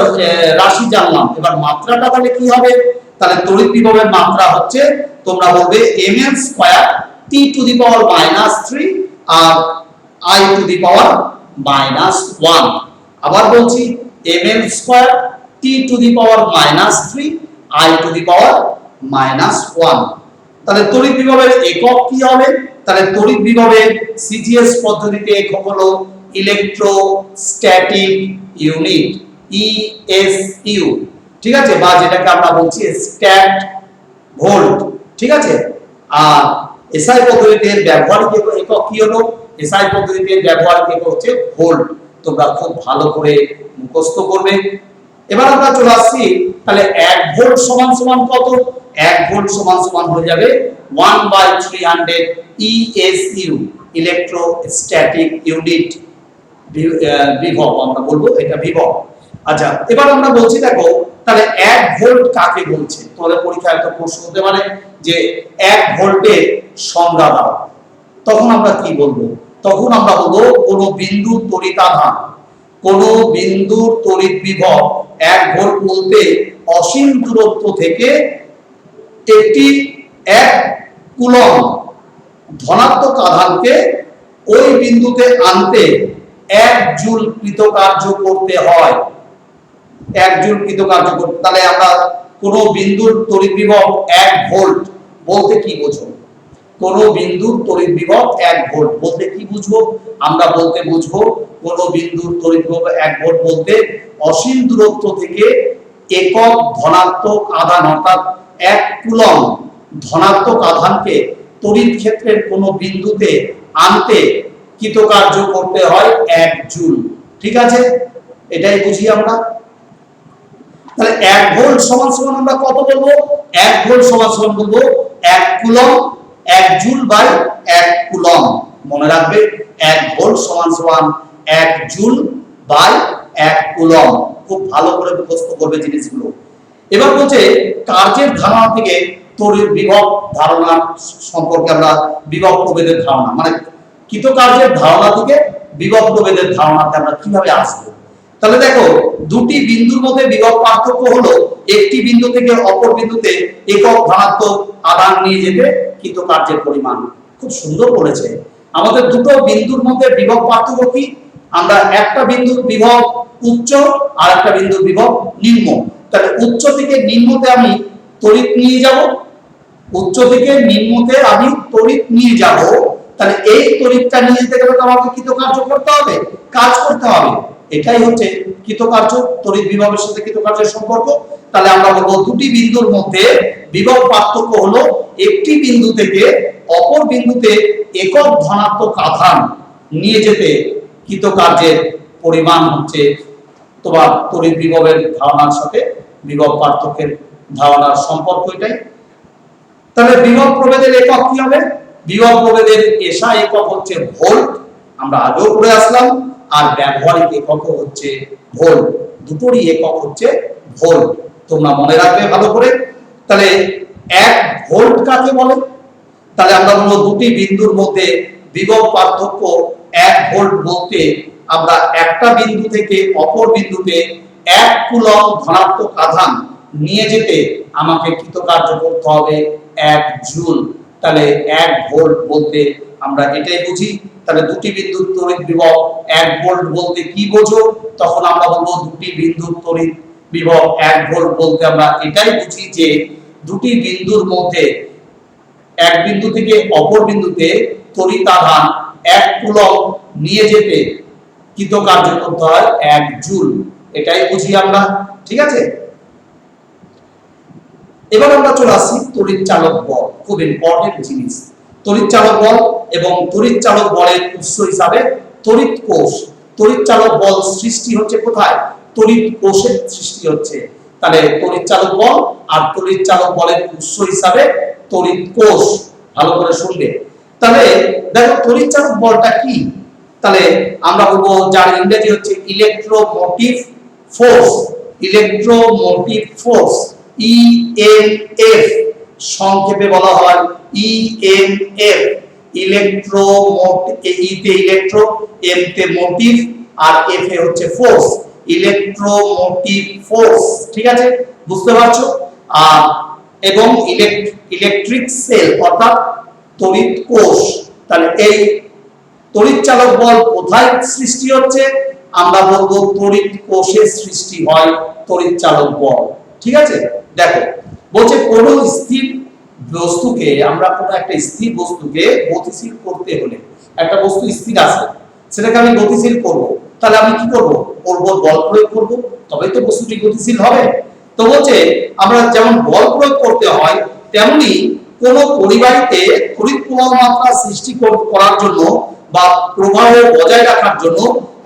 রাশি জানলাম, এবার মাত্রাটা তাহলে কি হবে? তাহলে তড়িৎ বিভবের মাত্রা হচ্ছে, তোমরা বলবে ml square t to the power -3 আর I টু দি পাওয়ার -1। আবার বলছি ml square t to the power -3 I to the power -1। তাহলে তড়িৎ বিভবের একক কি হবে? তাহলে তড়িৎ বিভবের সিজিএস পদ্ধতিতে একক হলো ইলেকট্রোস্ট্যাটিক ইউনিট, ইএসইউ, ঠিক আছে, বা যেটাকে আমরা বলছি স্ট্যাট ভোল্ট, ঠিক আছে। আর এসআই পদ্ধতিতে ব্যবহারিক একক কি হলো? এসআই পদ্ধতিতে ব্যবহারিক একক হচ্ছে ভোল্ট। তোমরা খুব ভালো করে মুখস্থ করবে। এবার আমরা চলে আসছি, তাহলে 1 ভোল্ট সমান সমান কত? 1 ভোল্ট সমান সমান হয়ে যাবে 1/300 ইএসইউ, ইলেকট্রোস্ট্যাটিক ইউনিট বিভব, আমরা বলবো এটা বিভব। আচ্ছা, এবার আমরা বলছি দেখো তাহলে 1 ভোল্ট কাকে বলছে? তোমাদের পরীক্ষায় একটা প্রশ্ন হতে পারে যে 1 ভোল্টের সংজ্ঞা দাও। তখন আমরা কি বলবো? তখন আমরা বলবো কোন বিন্দুর তড়িৎ আধান, কোন বিন্দুর তড়িৎ বিভব 1 ভোল্ট বলতে অসীম দূরত্ব থেকে একটি 1 কুলম্ব ধনাত্মক আধানকে ওই বিন্দুতে আনতে 1 জুল কৃতকার্য করতে হয়। 1 জুল কৃতকার্য করতে, তাহলে আমরা কোন বিন্দুর তড়িৎ বিভব 1 ভোল্ট বলতে কি বুঝবো? কোন বিন্দুর তড়িৎ বিভব 1 ভোল্ট বলতে কি বুঝবো? আমরা বলতে বুঝবো কোন বিন্দুর তড়িৎ বিভব 1 ভোল্ট বলতে অসীম দূরত্ব থেকে একক ধনাত্মক আধান অর্থাৎ 1 কুলম্ব ধনাত্মক আধানকে তড়িৎ ক্ষেত্রের কোন বিন্দুতে আনতে কৃতকার্য করতে হয় 1 জুল, ঠিক আছে। এটাই বুঝি আমরা। তাহলে 1 ভোল্ট সমান সমান আমরা কত বলবো? 1 ভোল্ট সমান সমান বলবো 1 কুলম্ব, 1 জুল বাই 1 কুলম্ব। মনে রাখবে 1 ভোল্ট সমান সমান 1 জুল বাই 1 কুলম্ব। খুব ভালো করে মুখস্থ করবে জিনিসগুলো। এবার বলছে কার্যের ধারণা থেকে তড়িৎ বিভব ধারণা সম্পর্কে আমরা বিভব প্রভেদের ধারণা, মানে কৃতকার্যের ধারণা থেকে বিভব প্রভেদের ধারণাতে আমরা কিভাবে আসবো? তাহলে দেখো দুটি বিন্দুর মধ্যে বিভব পার্থক্য হলো একটি বিন্দু থেকে অপর বিন্দুতে একক ধনাত্মক আধান নিয়ে যেতে কৃতকার্যের পরিমাণ। খুব সুন্দর বলেছে। আমাদের দুটো বিন্দুর মধ্যে বিভব পার্থক্য কি? আমরা একটা বিন্দুর বিভব উচ্চ আর একটা বিন্দুর বিভব নিম্ন। তাহলে উচ্চ থেকে নিম্নতে আমি তড়িৎ নিয়ে যাব, উচ্চ থেকে নিম্নতে আমি তড়িৎ নিয়ে যাব। তাহলে এই তড়িৎটা নিয়ে যেতে গেলে তো আমাকে কৃতকার্য করতে হবে, কাজ করতে হবে। এটাই হচ্ছে কৃতকার্য, তড়িৎ বিভবের সাথে কৃতকার্যের সম্পর্ক। তাহলে আমরা বলবো দুটি বিন্দুর মধ্যে বিভব পার্থক্য হলো একটি বিন্দু থেকে অপর বিন্দুতে একক ধনাত্মক আধান নিয়ে যেতে কৃতকার্যের পরিমাণ হচ্ছে তোমার তড়িৎ বিভবের ধারণার সাথে বিভব পার্থক্যের ধারণার সম্পর্ক এটাই। তাহলে বিভব প্রভেদের একক কি হবে? বিভব প্রভেদের এসআই একক হচ্ছে ভোল্ট, আমরা আগেও পড়ে আসলাম, আর ব্যবহারিক একক হচ্ছে ভোল্ট, দুটোরই একক হচ্ছে ভোল্ট, তোমরা মনে রাখবে ভালো করে। তাহলে 1 ভোল্ট কাকে বলে? তাহলে আমরা বলবো দুটি বিন্দুর মধ্যে বিভব পার্থক্য 1 ভোল্ট বলতে আমরা একটা বিন্দু থেকে অপর বিন্দুতে 1 কুলম্ব ধনাত্মক আধান নিয়ে যেতে আমাকে কৃতকার্য করতে হবে 1 জুল। তাহলে 1 ভোল্ট বলতে আমরা এটাই বুঝি। তাহলে দুটি বিন্দুর তড়িৎ বিভব 1 ভোল্ট বলতে কি বোঝো? তখন আমরা বলবো দুটি বিন্দুর তড়িৎ বিভব 1 ভোল্ট বলতে আমরা এটাই বুঝি যে দুটি বিন্দুর মধ্যে এক বিন্দু থেকে অপর বিন্দুতে তড়িৎ আধান 1 কুলম্ব নিয়ে যেতে কৃতকার্য করতে হয় 1 জুল, এটাই বুঝি আমরা। ঠিক আছে, এবার আমরা চলে আসি তড়িৎ চালক বল, খুব ইম্পর্টেন্ট জিনিস। তড়িৎ চালক বল এবং তড়িৎ চালক বলের উৎস হিসাবে তড়িৎ কোষ। তড়িৎ চালক বল সৃষ্টি হচ্ছে কোথায়? তড়িৎ কোষে সৃষ্টি হচ্ছে। তাহলে তড়িৎ চালক বল আর তড়িৎ চালক বলের উৎস হিসাবে তড়িৎ কোষ, ভালো করে শুনবে। তাহলে দেখো তড়িৎ চালক বলটা কি? তাহলে আমরা বলবো যার ইংরেজি হচ্ছে electromotive force, electromotive force, EMF, সংক্ষেপে বলা হয় ইএমএফ। ইলেকট্রোমোটিভ, ই তে ইলেকট্রো, এম তে মোটিভ, আর এফ এ হচ্ছে ফোর্স, ইলেকট্রোমোটিভ ফোর্স। ঠিক আছে, বুঝতে পারছো? আর এবং ইলেকট্রিক সেল অর্থাৎ তড়িৎ কোষ। তাহলে এই তড়িৎ চালক বল কোথায় সৃষ্টি হচ্ছে? আমরা বলবো তড়িৎ কোষে সৃষ্টি হয় তড়িৎ চালক বল। ঠিক আছে, দেখো বলছে কোন স্থির বস্তুকে, আমরা কোন একটা স্থির বস্তুকে গতিশীল করতে হলে, একটা বস্তু স্থির আছে সেটাকে আমি গতিশীল করব, তাহলে আমি কি করব? ওর উপর বল প্রয়োগ করব, তবেই তো বস্তুটি গতিশীল হবে। তো বলছে আমরা যেমন বল প্রয়োগ করতে হয় তেমনি কোন পরিবাহীতে তড়িৎ প্রবাহ মাত্রা সৃষ্টি করার জন্য বা প্রবাহ বজায় রাখার জন্য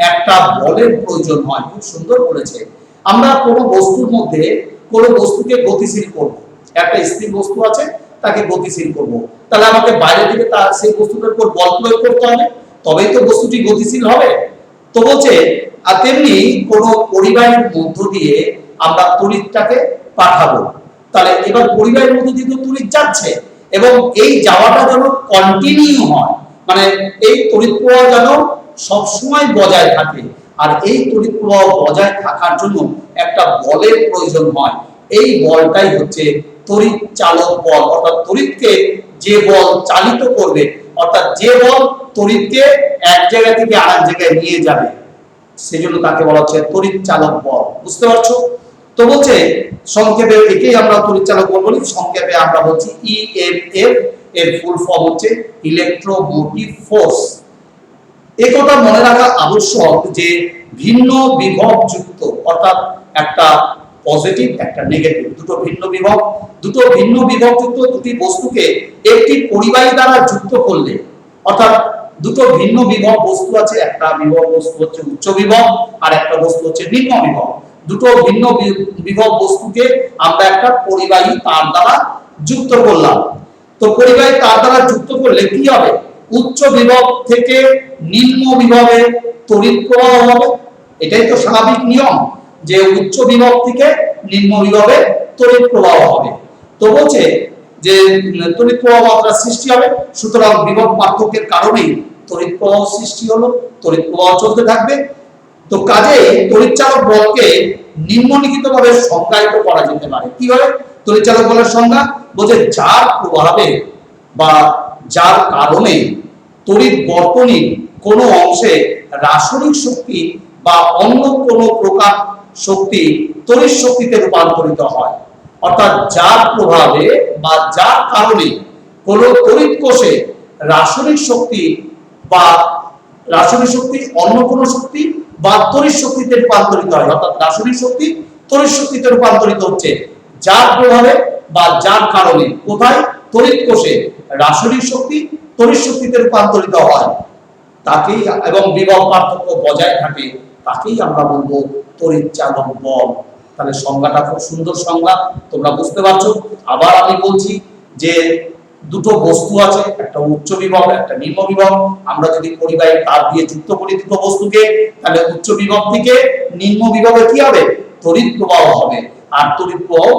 একটা বলের প্রয়োজন হয়। খুব সুন্দর বলেছে। আমরা কোন বস্তুর মধ্যে কোন বস্তুকে গতিশীল করব, একটা স্থির বস্তু আছে তাকে গতিশীল করব, তাহলে আমাকে বাইরে থেকে তার সেই বস্তুটার উপর বল প্রয়োগ করতে হবে, তবেই তো বস্তুটি গতিশীল হবে। তো বলছে আর তেমনি কোন পরিবাহীর মধ্য দিয়ে আমরা তড়িৎটাকে পাঠাবো। তাহলে এবার পরিবাহীর মধ্য দিয়ে তো তড়িৎ যাচ্ছে এবং এই যাওয়াটা যেন কন্টিনিউ হয়, মানে এই তড়িৎ প্রবাহ যেন সব সময় বজায় থাকে। আর এই তড়িৎ প্রবাহ বজায় থাকার জন্য একটা বলের প্রয়োজন হয়। এই বলটাই হচ্ছে তড়িৎ চালক বল, অর্থাৎ তড়িৎকে যে বল চালিত করবে, অর্থাৎ যে বল তড়িৎকে এক জায়গা থেকে আরেক জায়গায় নিয়ে যাবে, সেজন্য তাকে বলা হচ্ছে তড়িৎ চালক বল। বুঝতে পারছো? তো বলছে সংক্ষেপে একেই আমরা তড়িৎ চালক বল বলি, সংক্ষেপে আমরা বলছি ইএমএফ, এর ফুল ফর্ম হচ্ছে ইলেকট্রোমোটিভ ফোর্স। এই কথা মনে রাখা আবশ্যক যে ভিন্ন বিভব যুক্ত, অর্থাৎ একটা পজিটিভ একটা নেগেটিভ, দুটো ভিন্ন বিভব যুক্ত দুটি বস্তুকে একটি পরিবাহী দ্বারা যুক্ত করলে, অর্থাৎ দুটো ভিন্ন বিভব বস্তু আছে, একটা বিভব বস্তু হচ্ছে উচ্চ বিভব আর একটা বস্তু হচ্ছে নিম্ন বিভব। দুটো ভিন্ন বিভব বস্তুকে আমরা একটা পরিবাহী তার দ্বারা যুক্ত করলাম। তো পরিবাহী তার দ্বারা যুক্ত করলে কি হবে? উচ্চ বিভব থেকে নিম্ন বিভবে তড়িৎ প্রবাহ হবে। এটাই তো স্বাভাবিক নিয়ম যে উচ্চ বিভব থেকে নিম্ন বিভবে তড়িৎ প্রবাহ হবে। তো বলছে যে তড়িৎ প্রবাহ মাত্রা সৃষ্টি হবে, সুতরাং বিভব পার্থক্যের কারণেই তড়িৎ প্রবাহ সৃষ্টি হলো, তড়িৎ প্রবাহ চলতে থাকবে। তো কাজেই তড়িৎ চালক বলকে নিম্নলিখিতভাবে সংজ্ঞায়িত করা যেতে পারে। কিভাবে তড়িৎ চালক বলের সংজ্ঞা? বলছে যার প্রভাবে বা যার কারণে তড়িৎ বর্তনীর কোনো অংশে রাসায়নিক শক্তি বা অন্য কোনো প্রকার শক্তি তড়িৎ শক্তিতে রূপান্তরিত হয়। অর্থাৎ যার প্রভাবে বা যার কারণে কোনো তড়িৎ কোষে রাসায়নিক শক্তি বা অন্য কোনো শক্তি বা তড়িৎ শক্তিতে রূপান্তরিত হয়, অর্থাৎ রাসায়নিক শক্তি তড়িৎ শক্তিতে রূপান্তরিত হচ্ছে যার প্রভাবে বা যার কারণে। কোথায়? তড়িৎ কোষে রাসায়নিক শক্তি তড়িৎ শক্তিতে রূপান্তরিত হয় তাকেই, এবং বিভব পার্থক্য বজায় থাকে, তাকেই আমরা বলবো তড়িৎ চালক বল। তাহলে সংজ্ঞাটা খুব সুন্দর সংজ্ঞা, তোমরা বুঝতে পারছো। আবার আমি বলছি যে দুটো বস্তু আছে, একটা উচ্চ বিভব একটা নিম্ন বিভব। আমরা যদি পরিবাহী তার দিয়ে যুক্ত করি দুটো বস্তুকে, তাহলে উচ্চ বিভব থেকে নিম্ন বিভবে কি হবে, তড়িৎ প্রবাহ হবে, আর তড়িৎ প্রবাহ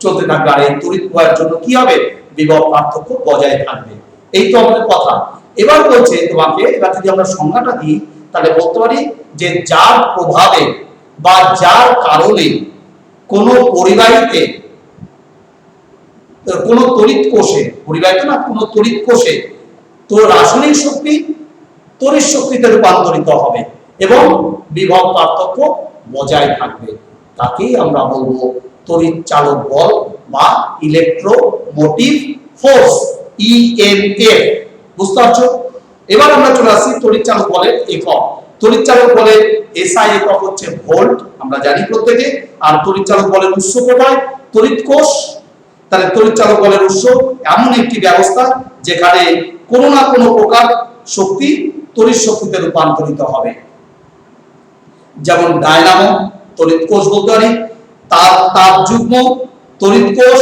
চলতে থাকবে। আর এই তড়িৎ প্রবাহের জন্য কি হবে, বিভব পার্থক্য বজায় থাকবে। এই তো আমাদের কথা। এবার বলছে তোমাকে, এবার যদি আমরা সংজ্ঞাটা দিই তাহলে বলতে পারি যে যার প্রভাবে বা যার কারণে কোন পরিবাহীতে, কোন তড়িৎ কোষে, পরিবাহিত না, কোন তড়িৎ কোষে তো রাসায়নিক শক্তি তড়িৎ শক্তিতে রূপান্তরিত হবে এবং বিভব পার্থক্য বজায় থাকবে, তাকেই আমরা বলবো তড়িৎ চালক বল বা ইলেকট্রোমোটিভ ফোর্স, ইএমএফ। বুঝতে পারছো? এবার আমরা চলে আসি তড়িৎ চালক বলের একক। তড়িৎ চালক বলের এসআই একক হচ্ছে ভোল্ট, আমরা জানি প্রত্যেকে। আর তড়িৎ চালক বলের উৎস কোথায়, তড়িৎ কোষ। তাহলে তড়িৎ চালক বলের উৎস এমন একটি ব্যবস্থা যেখানে কোনো না কোনো প্রকার শক্তি তড়িৎ শক্তিতে রূপান্তরিত হবে। যেমন ডায়নামো তড়িৎ কোষ বলতে পারি, তাপযুগ্ম তড়িৎ কোষ,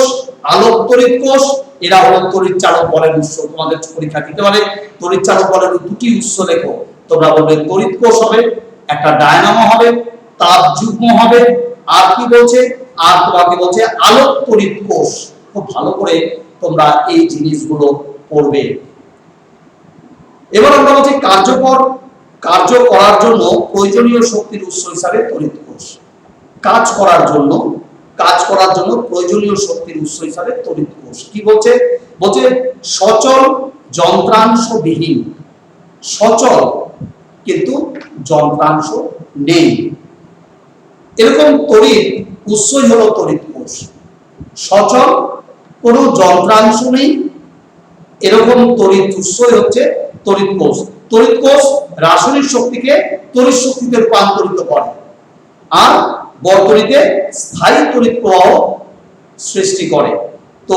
আলোক তড়িৎ কোষ, এরা হলো তড়িৎ চালক বলের উৎস। তোমাদের পরীক্ষা দিতে পারে তড়িৎ চালক বলের দুটি উৎস লেখো, তোমরা বলবে তড়িৎ কোষ হবে, একটা ডায়নামো হবে, তাপযুগ্ম হবে, আর কি বলছে, আর তোমাকে বলছে আলোক তড়িৎ কোষ। খুব ভালো করে তোমরা এই জিনিসগুলো পড়বে। এবার আমরা বলছি কার্য করার জন্য প্রয়োজনীয় শক্তির উৎস হিসাবে তড়িৎ কোষ। কাজ করার জন্য প্রয়োজনীয় শক্তির উৎস হিসাবে তড়িৎ কোষ। কি বলছে, বলছে সচল যন্ত্রাংশবিহীন, সচল কিন্তু যন্ত্রাংশ নেই, এরকম তড়িৎ উৎসই হলো তড়িৎ কোষ। সচল, কোনো যন্ত্রাংশ নেই, এরকম তড়িৎ উৎসই হচ্ছে তড়িৎ কোষ। তড়িৎ কোষ রাসায়নিক শক্তিকে তড়িৎ শক্তিতে রূপান্তরিত করে আর বর্তনীতে স্থায়ী তড়িৎ প্রবাহ সৃষ্টি করে। তো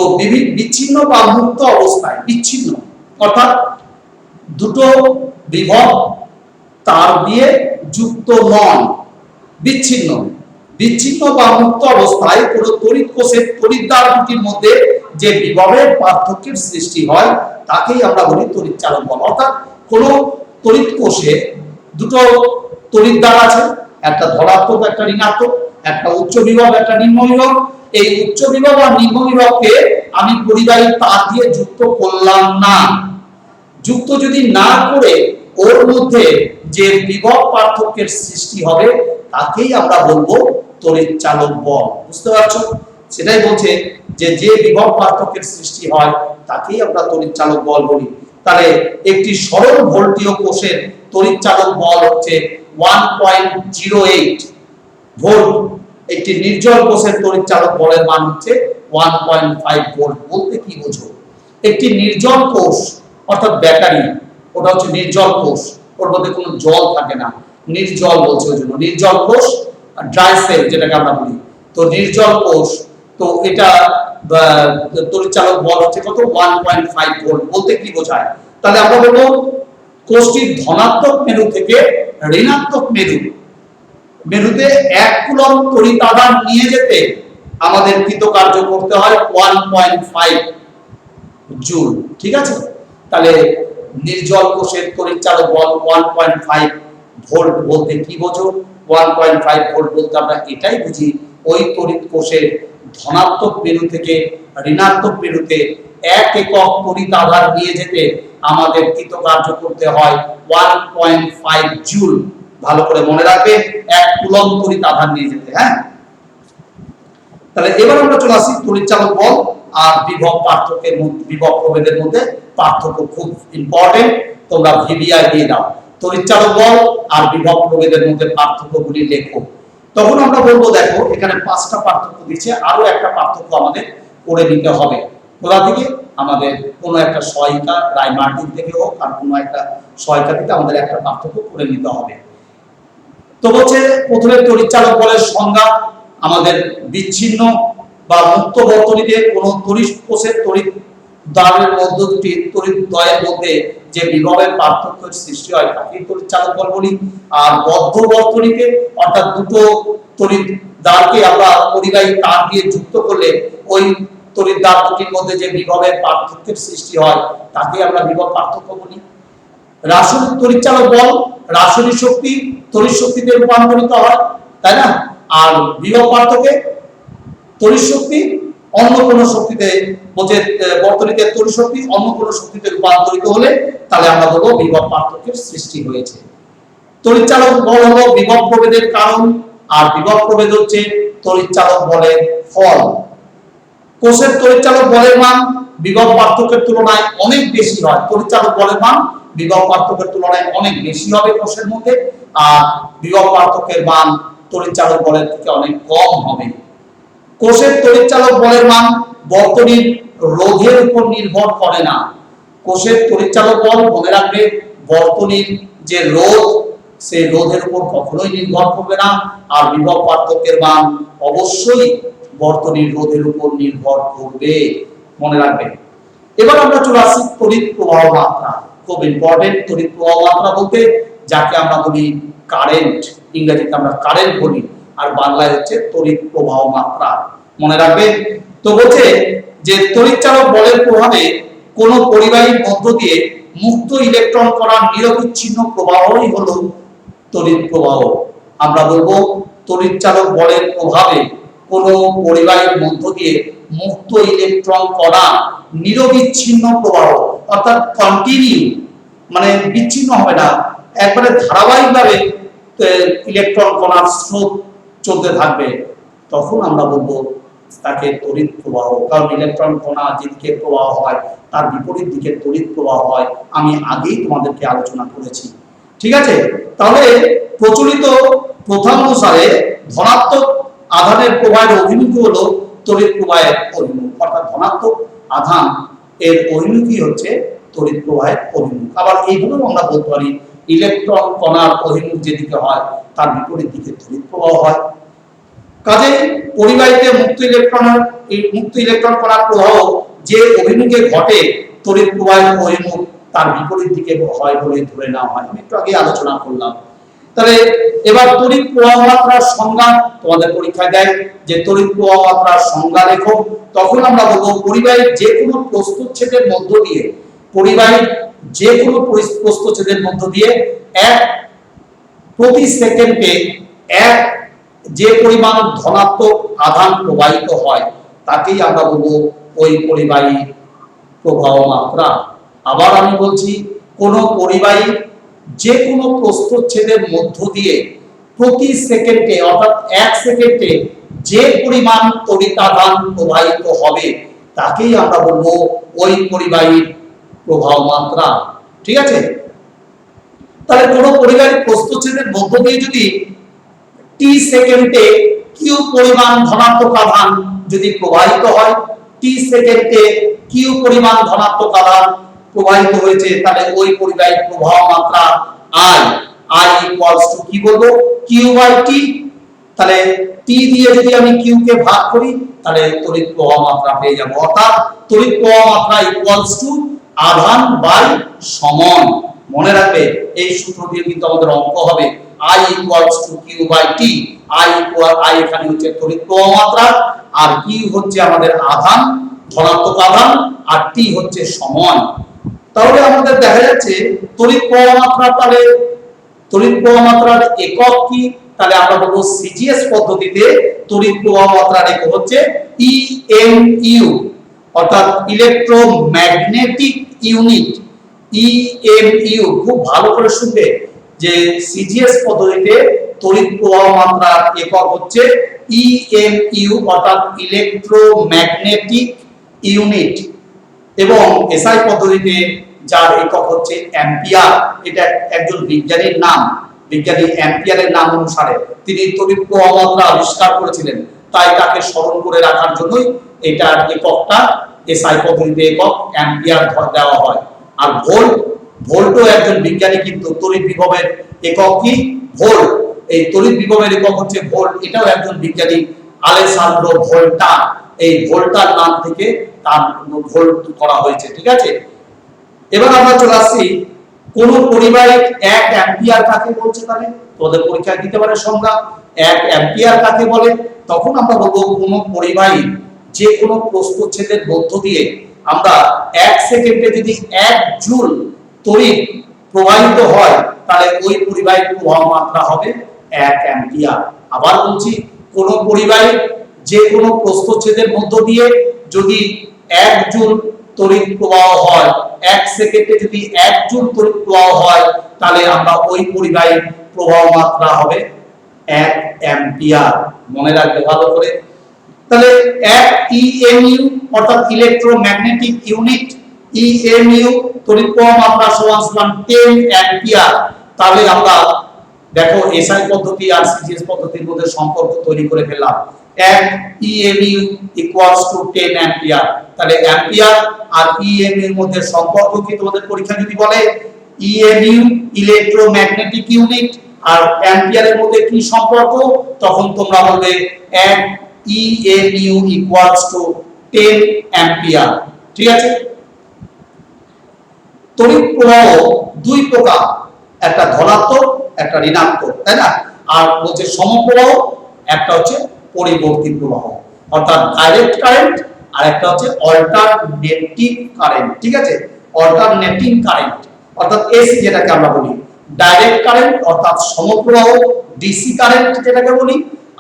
বিচ্ছিন্ন বা মুক্ত অবস্থায়, বিচ্ছিন্ন অর্থাৎ দুটো বিভব তার দিয়ে যুক্ত নন, বিচ্ছিন্ন বা মুক্ত অবস্থায় কোন তড়িৎ কোষের তড়িৎদ্বার দুটির মধ্যে যে বিভবের পার্থক্যের সৃষ্টি হয় তাকেই আমরা বলি তড়িৎ চালক বল। অর্থাৎ কোন তড়িৎ কোষে দুটো তড়িৎদ্বার আছে, একটা ধনাত্মক একটা ঋণাত্মক, একটা উচ্চ বিভব একটা নিম্ন বিভব। এই উচ্চ বিভব আর নিম্ন বিভবকে আমি পরিবাহী তার দিয়ে যুক্ত করলাম না। যুক্ত যদি না করে ওর মধ্যে যে বিভব পার্থক্যের সৃষ্টি হবে তাকেই আমরা বলবো তড়িৎ চালক বল। বুঝতে পারছো? সেটাই বলছে যে যে বিভব পার্থক্যের সৃষ্টি হয় তাকেই আমরা তড়িৎ চালক বল বলি। তাহলে একটি সরল ভোল্টীয় কোষের তড়িৎ চালক বল হচ্ছে 1.08 ভোল্ট। একটি নির্জল কোষের তড়িৎ চালক বলের মান হচ্ছে 1.5 ভোল্ট। বলতে কি বোঝো? একটি নির্জল কোষ অর্থাৎ ব্যাটারি, ওটা হচ্ছে নির্জল কোষ, ওর মধ্যে কোনো জল থাকে না, নির্জল বলছে ওই জন্য নির্জল কোষ, ড্রাই সেল যেটাকে আমরা বলি। তো নির্জল কোষ, তো এটা তড়িৎ চালক বল হচ্ছে কত, 1.5 ভোল্ট। বলতে কি বোঝায়? তাহলে আমরা বলবো কোষটির ধনাত্মক মেরু থেকে ঋণাত্মক মেরুতে 1 কুলম্ব তড়িৎ আধান নিয়ে যেতে আমাদের কৃতকার্য করতে হয় 1.5 জুল। ঠিক আছে? তাহলে নির্জল কোষের তড়িৎ চালক বল 1.5 ভোল্ট। বলতে কি বোঝো? 1.5 ভোল্ট বলতে আমরা এটাই বুঝি ওই তড়িৎ কোষের ধনাত্মক মেরু থেকে ঋণাত্মক মেরুতে 1 একক তড়িৎ আধান নিয়ে যেতে আমাদের কৃতকার্য করতে হয় 1.5 জুল। ভালো করে মনে রাখবে, 1 কুলম্ব তড়িৎ আধান নিয়ে যেতে। হ্যাঁ, তাহলে এবার আমরা চলে আসি তড়িৎ চালক বল আর বিভব পার্থক্যের মধ্যে, বিভব প্রভেদের মধ্যে পার্থক্য খুব ইম্পর্টেন্ট, তোমরা ভিভিআই দিয়ে দাও। তড়িৎ চালক বল আর বিভব প্রভেদের মধ্যে পার্থক্যগুলি লেখো। তখন আমরা বলবো দেখো এখানে 5টা পার্থক্য দিচ্ছে, আরো একটা পার্থক্য আমাদের করে নিতে হবে। কোথা থেকে? আমাদের কোনো একটা সহায়িকা রায় মার্টিন থেকে হোক আর কোনো একটা সহায়িকা থেকে আমাদের একটা পার্থক্য করে নিতে হবে। তো বলছে প্রথমে তড়িৎ চালক বলের সংজ্ঞা, আমাদের বিচ্ছিন্ন বা মুক্ত বর্তনীতে কোন তড়িৎ কোষের তড়িৎ দ্বারের মধ্য দুটি তড়িৎ দ্বয়ের মধ্যে যে বিভবের পার্থক্যের সৃষ্টি হয় তাকে তড়িৎ চালক বল বলি। আর বদ্ধ বর্তনীতে অর্থাৎ দুটো তড়িৎ দ্বারকে আমরা পরিবাহী তার দিয়ে যুক্ত করলে ওই তড়িৎ দ্বার দুটির মধ্যে যে বিভবের পার্থক্যের সৃষ্টি হয় তাকে আমরা বিভব পার্থক্য বলি। রাসায়নিক তড়িৎচালক বল রাসায়নিক শক্তি তড়িৎ শক্তিতে রূপান্তরিত হয়, তাই না? আর বিভব পার্থক্যে তড়িৎ শক্তি অন্য কোনো শক্তিতে, বলছে বর্তনীতে তড়িৎ শক্তি অন্য কোনো শক্তিতে রূপান্তরিত হলে তাহলে আমরা বলবো বিভব পার্থক্যের সৃষ্টি হয়েছে। তড়িৎচালক বল হলো বিভব প্রভেদের কারণ, আর বিভব প্রভেদ হচ্ছে তড়িৎচালক বলের ফল। কোষের তড়িৎচালক বলের মান বিভব পার্থক্যের তুলনায় অনেক বেশি হয়। তড়িৎচালক বলের মান বিভব পার্থক্যের তুলনায় অনেক বেশি হবে কোষের মধ্যে, আর বিভব পার্থক্যের মান তড়িৎচালক বলের থেকে অনেক কম হবে। কোষের তড়িৎচালক বলের মান বর্তনীর রোধের উপর নির্ভর করে না। কোষের তড়িৎচালক বল মনে রাখবে বর্তনীর যে রোধ সেই রোধের উপর কখনোই নির্ভর করবে না, আর বিভব পার্থক্যের মান অবশ্যই বর্তনীর রোধের উপর নির্ভর করবে, মনে রাখবে। এবার আমরা চলে আসি তড়িৎ প্রবাহ মাত্রা। খুব ইম্পর্টেন্ট তড়িৎ প্রবাহ মাত্রা বলতে যাকে আমরা বলি কারেন্ট, ইংরেজিতে আমরা কারেন্ট বলি, আর বাংলায় হচ্ছে তড়িৎ প্রবাহ মাত্রা, মনে রাখবে। তো বলছে যে তড়িৎচালক বলের প্রভাবে কোন পরিবাহীর মধ্য দিয়ে মুক্ত ইলেকট্রন করার নিরবিচ্ছিন্ন প্রবাহই হলো তড়িৎ প্রবাহ। আমরা বলবো তড়িৎচালক বলের প্রভাবে কোন পরিবাহীর মধ্য দিয়ে মুক্ত ইলেকট্রন করা নিরবিচ্ছিন্ন প্রবাহ, অর্থাৎ কন্টিনিউ, মানে বিচ্ছিন্ন হবে না, একবারে ধারাবাহিকভাবে ইলেকট্রন কণার স্রোত চলতে থাকবে, তখন আমরা বলবো তাকে তড়িৎ প্রবাহ। কারণ ইলেকট্রন কণা যেদিকে প্রবাহ হয় তার বিপরীত দিকে তড়িৎ প্রবাহ হয়, আমি আগেই তোমাদেরকে আলোচনা করেছি, ঠিক আছে? তাহলে প্রচলিত প্রথা অনুসারে ধনাত্মক আধানের প্রবাহের অভিমুখী হলো তড়িৎ প্রবাহের অভিমুখ, অর্থাৎ ধনাত্মক আধান এর অভিমুখী হচ্ছে তড়িৎ প্রবাহের অভিমুখ। আবার এইভাবেও আমরা বলতে পারি ইলেকট্রন কণার অভিমুখ যেদিকে হয় তার বিপরীত দিকে তড়িৎ প্রবাহ হয়। কাজে পরিবাহীতে মুক্ত ইলেকট্রন কণার প্রবাহ যে অভিমুখে ঘটে তড়িৎ প্রবাহের অভিমুখ তার বিপরীত দিকে হয় বলে ধরে নেওয়া হয়। আমি একটু আগে আলোচনা করলাম। তাহলে এবার তড়িৎ প্রবাহ মাত্রার সংজ্ঞা তোমাদের পরীক্ষায় দেয় যে তড়িৎ প্রবাহ মাত্রার সংজ্ঞা লেখো, তখন আমরা বলবো পরিবাহীর যে কোনো প্রস্থচ্ছেদের মধ্য দিয়ে, পরিবাহীর যে কোনো প্রস্থচ্ছেদের মধ্য দিয়ে প্রতি সেকেন্ডে যে পরিমাণ ধনাত্মক আধান প্রবাহিত হয় তাকেই আমরা বলবো ওই পরিবাহীর প্রবাহ মাত্রা। আবার আমি বলছি কোন পরিবাহী যে কোনো প্রস্থচ্ছেদের মধ্য দিয়ে প্রতি সেকেন্ডে, অর্থাৎ 1 সেকেন্ডে যে পরিমাণ তড়িৎ আধান প্রবাহিত হবে তাকেই আমরা বলবো ওই পরিবাহীর প্রবাহ মাত্রা, ঠিক আছে? তাহলে কোন পরিবাহীর প্রস্থচ্ছেদের মধ্য দিয়ে যদি টি সেকেন্ডে কিউ পরিমাণ ধনাত্মক আধান যদি প্রবাহিত হয়, টি সেকেন্ডে কিউ পরিমাণ ধনাত্মক আধান প্রবাহিত হয়েছে, তাহলে ওই পরিবাহীর প্রবাহ মাত্রা I ইকুয়ালস টু কি বলবো কিউ বাই টি। তাহলে টি দিয়ে যদি আমি কিউ কে ভাগ করি তাহলে তড়িৎ প্রবাহ মাত্রা পেয়ে যাব, অর্থাৎ তড়িৎ প্রবাহ মাত্রা ইকুয়ালস টু আধান বাই সময়। মনে রাখবে এই সূত্র দিয়ে কিন্তু আমাদের অঙ্ক হবে I equals to q by t. I এখানে হচ্ছে তড়িৎ প্রবাহ মাত্রা, আর কিউ হচ্ছে আমাদের আধান, ধনাত্মক আধান, আর টি হচ্ছে সময়। তাহলে আমাদের দেখা যাচ্ছে তড়িৎ প্রবাহ মাত্রা, তাহলে তড়িৎ প্রবাহ মাত্রার একক কি? তাহলে আমরা বলবো সিজিএস পদ্ধতিতে তড়িৎ প্রবাহ মাত্রার একক হচ্ছে ইএমইউ, অর্থাৎ ইলেকট্রোম্যাগনেটিক ইউনিট। ইএমইউ খুব ভালো করে শুনবে যে সিজিএস পদ্ধতিতে তড়িৎ প্রবাহ মাত্রার একক হচ্ছে ইএমইউ, অর্থাৎ ইলেকট্রোম্যাগনেটিক ইউনিট, এবং এসআই পদ্ধতিতে যার একক হচ্ছে অ্যাম্পিয়ার। এটা একজন বিজ্ঞানীর নাম, বিজ্ঞানী অ্যাম্পিয়ারের নাম অনুসারে তিনি তড়িৎ প্রবাহ মাত্রা আবিষ্কার করেছিলেন, তাই তাকে স্মরণ করে রাখার জন্যই এটার এককটা এসআই পদ্ধতিতে একক অ্যাম্পিয়ার দেওয়া হয়। আর ভোল্টও একজন বিজ্ঞানী কিন্তু তড়িৎ বিভবের একক কি ভোল্ট, এই তড়িৎ বিভবের একক হচ্ছে ভোল্ট, এটাও একজন বিজ্ঞানী আলেসান্দ্রো ভোল্টা, এই ভোল্টার নাম থেকে তার ভোল্ট করা হয়েছে, ঠিক আছে? এবার আমরা চলে আসছি কোন পরিবাহীর 1 অ্যাম্পিয়ার কাকে বলছে, তাহলে তোমাদের পরীক্ষায় দিতে পারে সংজ্ঞা। 1 অ্যাম্পিয়ার কাকে বলে? তখন আমরা বলবো কোন পরিবাহী যে কোনো প্রস্থচ্ছেদের মধ্য দিয়ে আমরা 1 সেকেন্ডে যদি 1 জুল তড়িৎ প্রবাহিত হয় তাহলে ওই পরিবাহীর প্রবাহ মাত্রা হবে 1 অ্যাম্পিয়ার। আবার বলছি, কোন পরিবাহী যে কোনো প্রস্থচ্ছেদের মধ্য দিয়ে যদি 1 জুল তড়িৎ প্রবাহ হয়, 1 সেকেন্ডে যদি 1 জুল তড়িৎ প্রবাহ হয় তাহলে আমরা ওই পরিবাহীর প্রবাহ মাত্রা হবে 1 অ্যাম্পিয়ার। মনে রাখবে ভালো করে। তাহলে 1 ইএমইউ অর্থাৎ ইলেকট্রোম্যাগনেটিক ইউনিট, ইএমইউ তড়িৎ প্রবাহ মাত্রা সমান 10 অ্যাম্পিয়ার। তাহলে আমরা দেখো এসআই পদ্ধতি আর সিজিএস পদ্ধতির মধ্যে সম্পর্ক তৈরি করে ফেললাম। 1 ইএমইউ ইকুয়ালস টু 10 অ্যাম্পিয়ার। তাহলে অ্যাম্পিয়ার আর ইএমইউ এর মধ্যে সম্পর্ক কি তোমাদের পরীক্ষা যদি বলে ইএমইউ ইলেকট্রোম্যাগনেটিক ইউনিট আর অ্যাম্পিয়ারের মধ্যে কি সম্পর্ক, তখন তোমরা বলবে 1 ইএমইউ ইকুয়ালস টু 10 অ্যাম্পিয়ার। ঠিক আছে? তড়িৎ প্রবাহ দুই প্রকার, একটা ধনাত্মক একটা ঋণাত্মক, তাই না? আর বলছে সমপ্রবাহ, একটা হচ্ছে পরিবর্তী প্রবাহ অর্থাৎ ডাইরেক্ট কারেন্ট, আর একটা হচ্ছে অল্টারনেটিং কারেন্ট। ঠিক আছে? অল্টারনেটিং কারেন্ট অর্থাৎ এসি যেটাকে আমরা বলি, ডাইরেক্ট কারেন্ট অর্থাৎ সমপ্রবাহ ডিসি কারেন্ট যেটাকে বলি,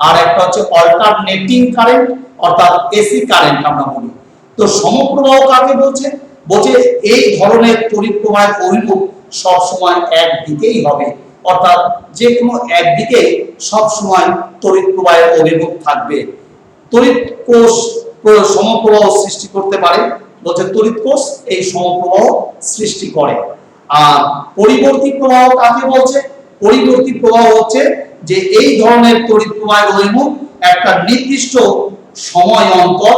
আর একটা হচ্ছে অল্টারনেটিং কারেন্ট অর্থাৎ এসি কারেন্ট আমরা বলি। তো সমপ্রবাহ কাকে বলছে? বলছে এই ধরনের তড়িৎ প্রবাহের অভিমুখ সব সময় একদিকেই হবে, অর্থাৎ যে কোনো একদিকে সব সময় তড়িৎ প্রবাহের অভিমুখ থাকবে। তড়িৎ কোষ সমপ্রবাহ সৃষ্টি করতে পারে, বলছে তড়িৎ কোষ এই সমপ্রবাহ সৃষ্টি করে। আর পরিবর্তী প্রবাহ কাকে বলছে? পরিবর্তী প্রবাহ হচ্ছে যে এই ধরনের তড়িৎ প্রবাহের অভিমুখ একটা নির্দিষ্ট সময় অন্তর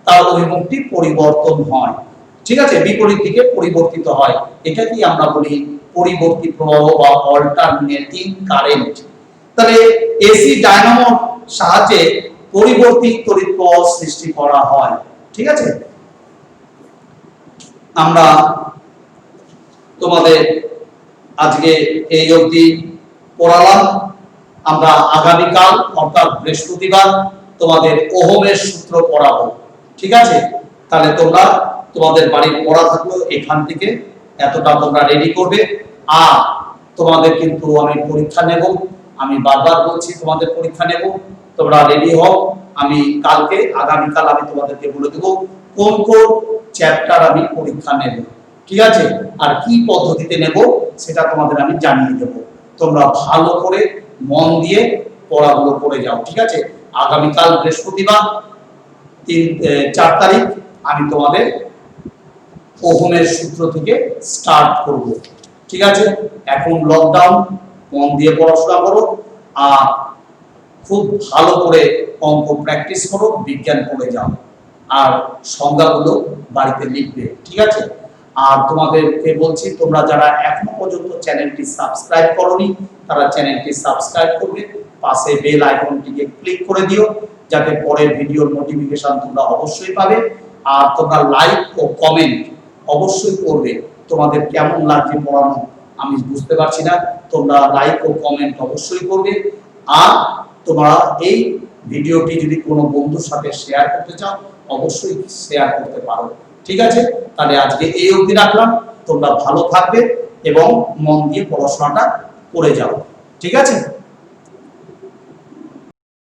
তার অভিমুখটি পরিবর্তন হয়। ঠিক আছে? বিপরীত দিকে পরিবর্তিত হয়। এটাকে আমরা বলি পরিবর্তী প্রবাহ বা অল্টারনেটিং কারেন্ট। তাহলে এসি ডায়নামোর সাহায্যে পরিবর্তী তড়িৎ প্রবাহ সৃষ্টি করা হয়। ঠিক আছে? আমরা তোমাদের আজকে এই অবধি পড়ালাম। আমরা আগামীকাল অর্থাৎ বৃহস্পতিবার তোমাদের ওহমের সূত্র পড়াবো। ঠিক আছে? তাহলে তোমরা তোমাদের বাড়ির পড়া থাকলো এখান থেকে এতটা তোমরা রেডি করবে। আর তোমাদের কিন্তু আমি পরীক্ষা নেব, আমি বারবার বলছি তোমাদের পরীক্ষা নেব, তোমরা রেডি হও। আমি কালকে আগামীকাল আমি তোমাদেরকে বলে দেব কোন কোন চ্যাপ্টার আমি পরীক্ষা নেব। ঠিক আছে? আর কি পদ্ধতিতে নেব সেটা তোমাদের আমি জানিয়ে দেব। তোমরা ভালো করে মন দিয়ে পড়াগুলো করে যাও। ঠিক আছে? আগামীকাল বৃহস্পতিবার 4 তারিখ আমি তোমাদের ওহমের সূত্র থেকে স্টার্ট করব। ঠিক আছে? এখন লকডাউন, মন দিয়ে পড়াশোনা করো আর খুব ভালো করে অঙ্ক প্র্যাকটিস করো, বিজ্ঞান পড়ে যাও আর সংজ্ঞাগুলো বাড়িতে লিখবে। ঠিক আছে? আর তোমাদেরকে বলছি তোমরা যারা এখনো পর্যন্ত চ্যানেলটি সাবস্ক্রাইব করোনি তারা চ্যানেলটি সাবস্ক্রাইব করবে, পাশে বেল আইকনটিকে ক্লিক করে দিও যাতে পরের ভিডিওর নোটিফিকেশন তোমরা অবশ্যই পাবে। আর তোমরা লাইক ও কমেন্ট অবশ্যই করবে। তোমাদের কেমন লাগছে পড়ানো আমি বুঝতে পারছি না, তোমরা লাইক ও কমেন্ট অবশ্যই করবে। আর তোমরা এই ভিডিওটি যদি কোনো বন্ধুর সাথে শেয়ার করতে চাও অবশ্যই শেয়ার করতে পারো। ঠিক আছে? তাহলে আজকে এই অবধি রাখলাম। তোমরা ভালো থাকবে এবং মন দিয়ে পড়াশোনাটা করে যাও। ঠিক আছে?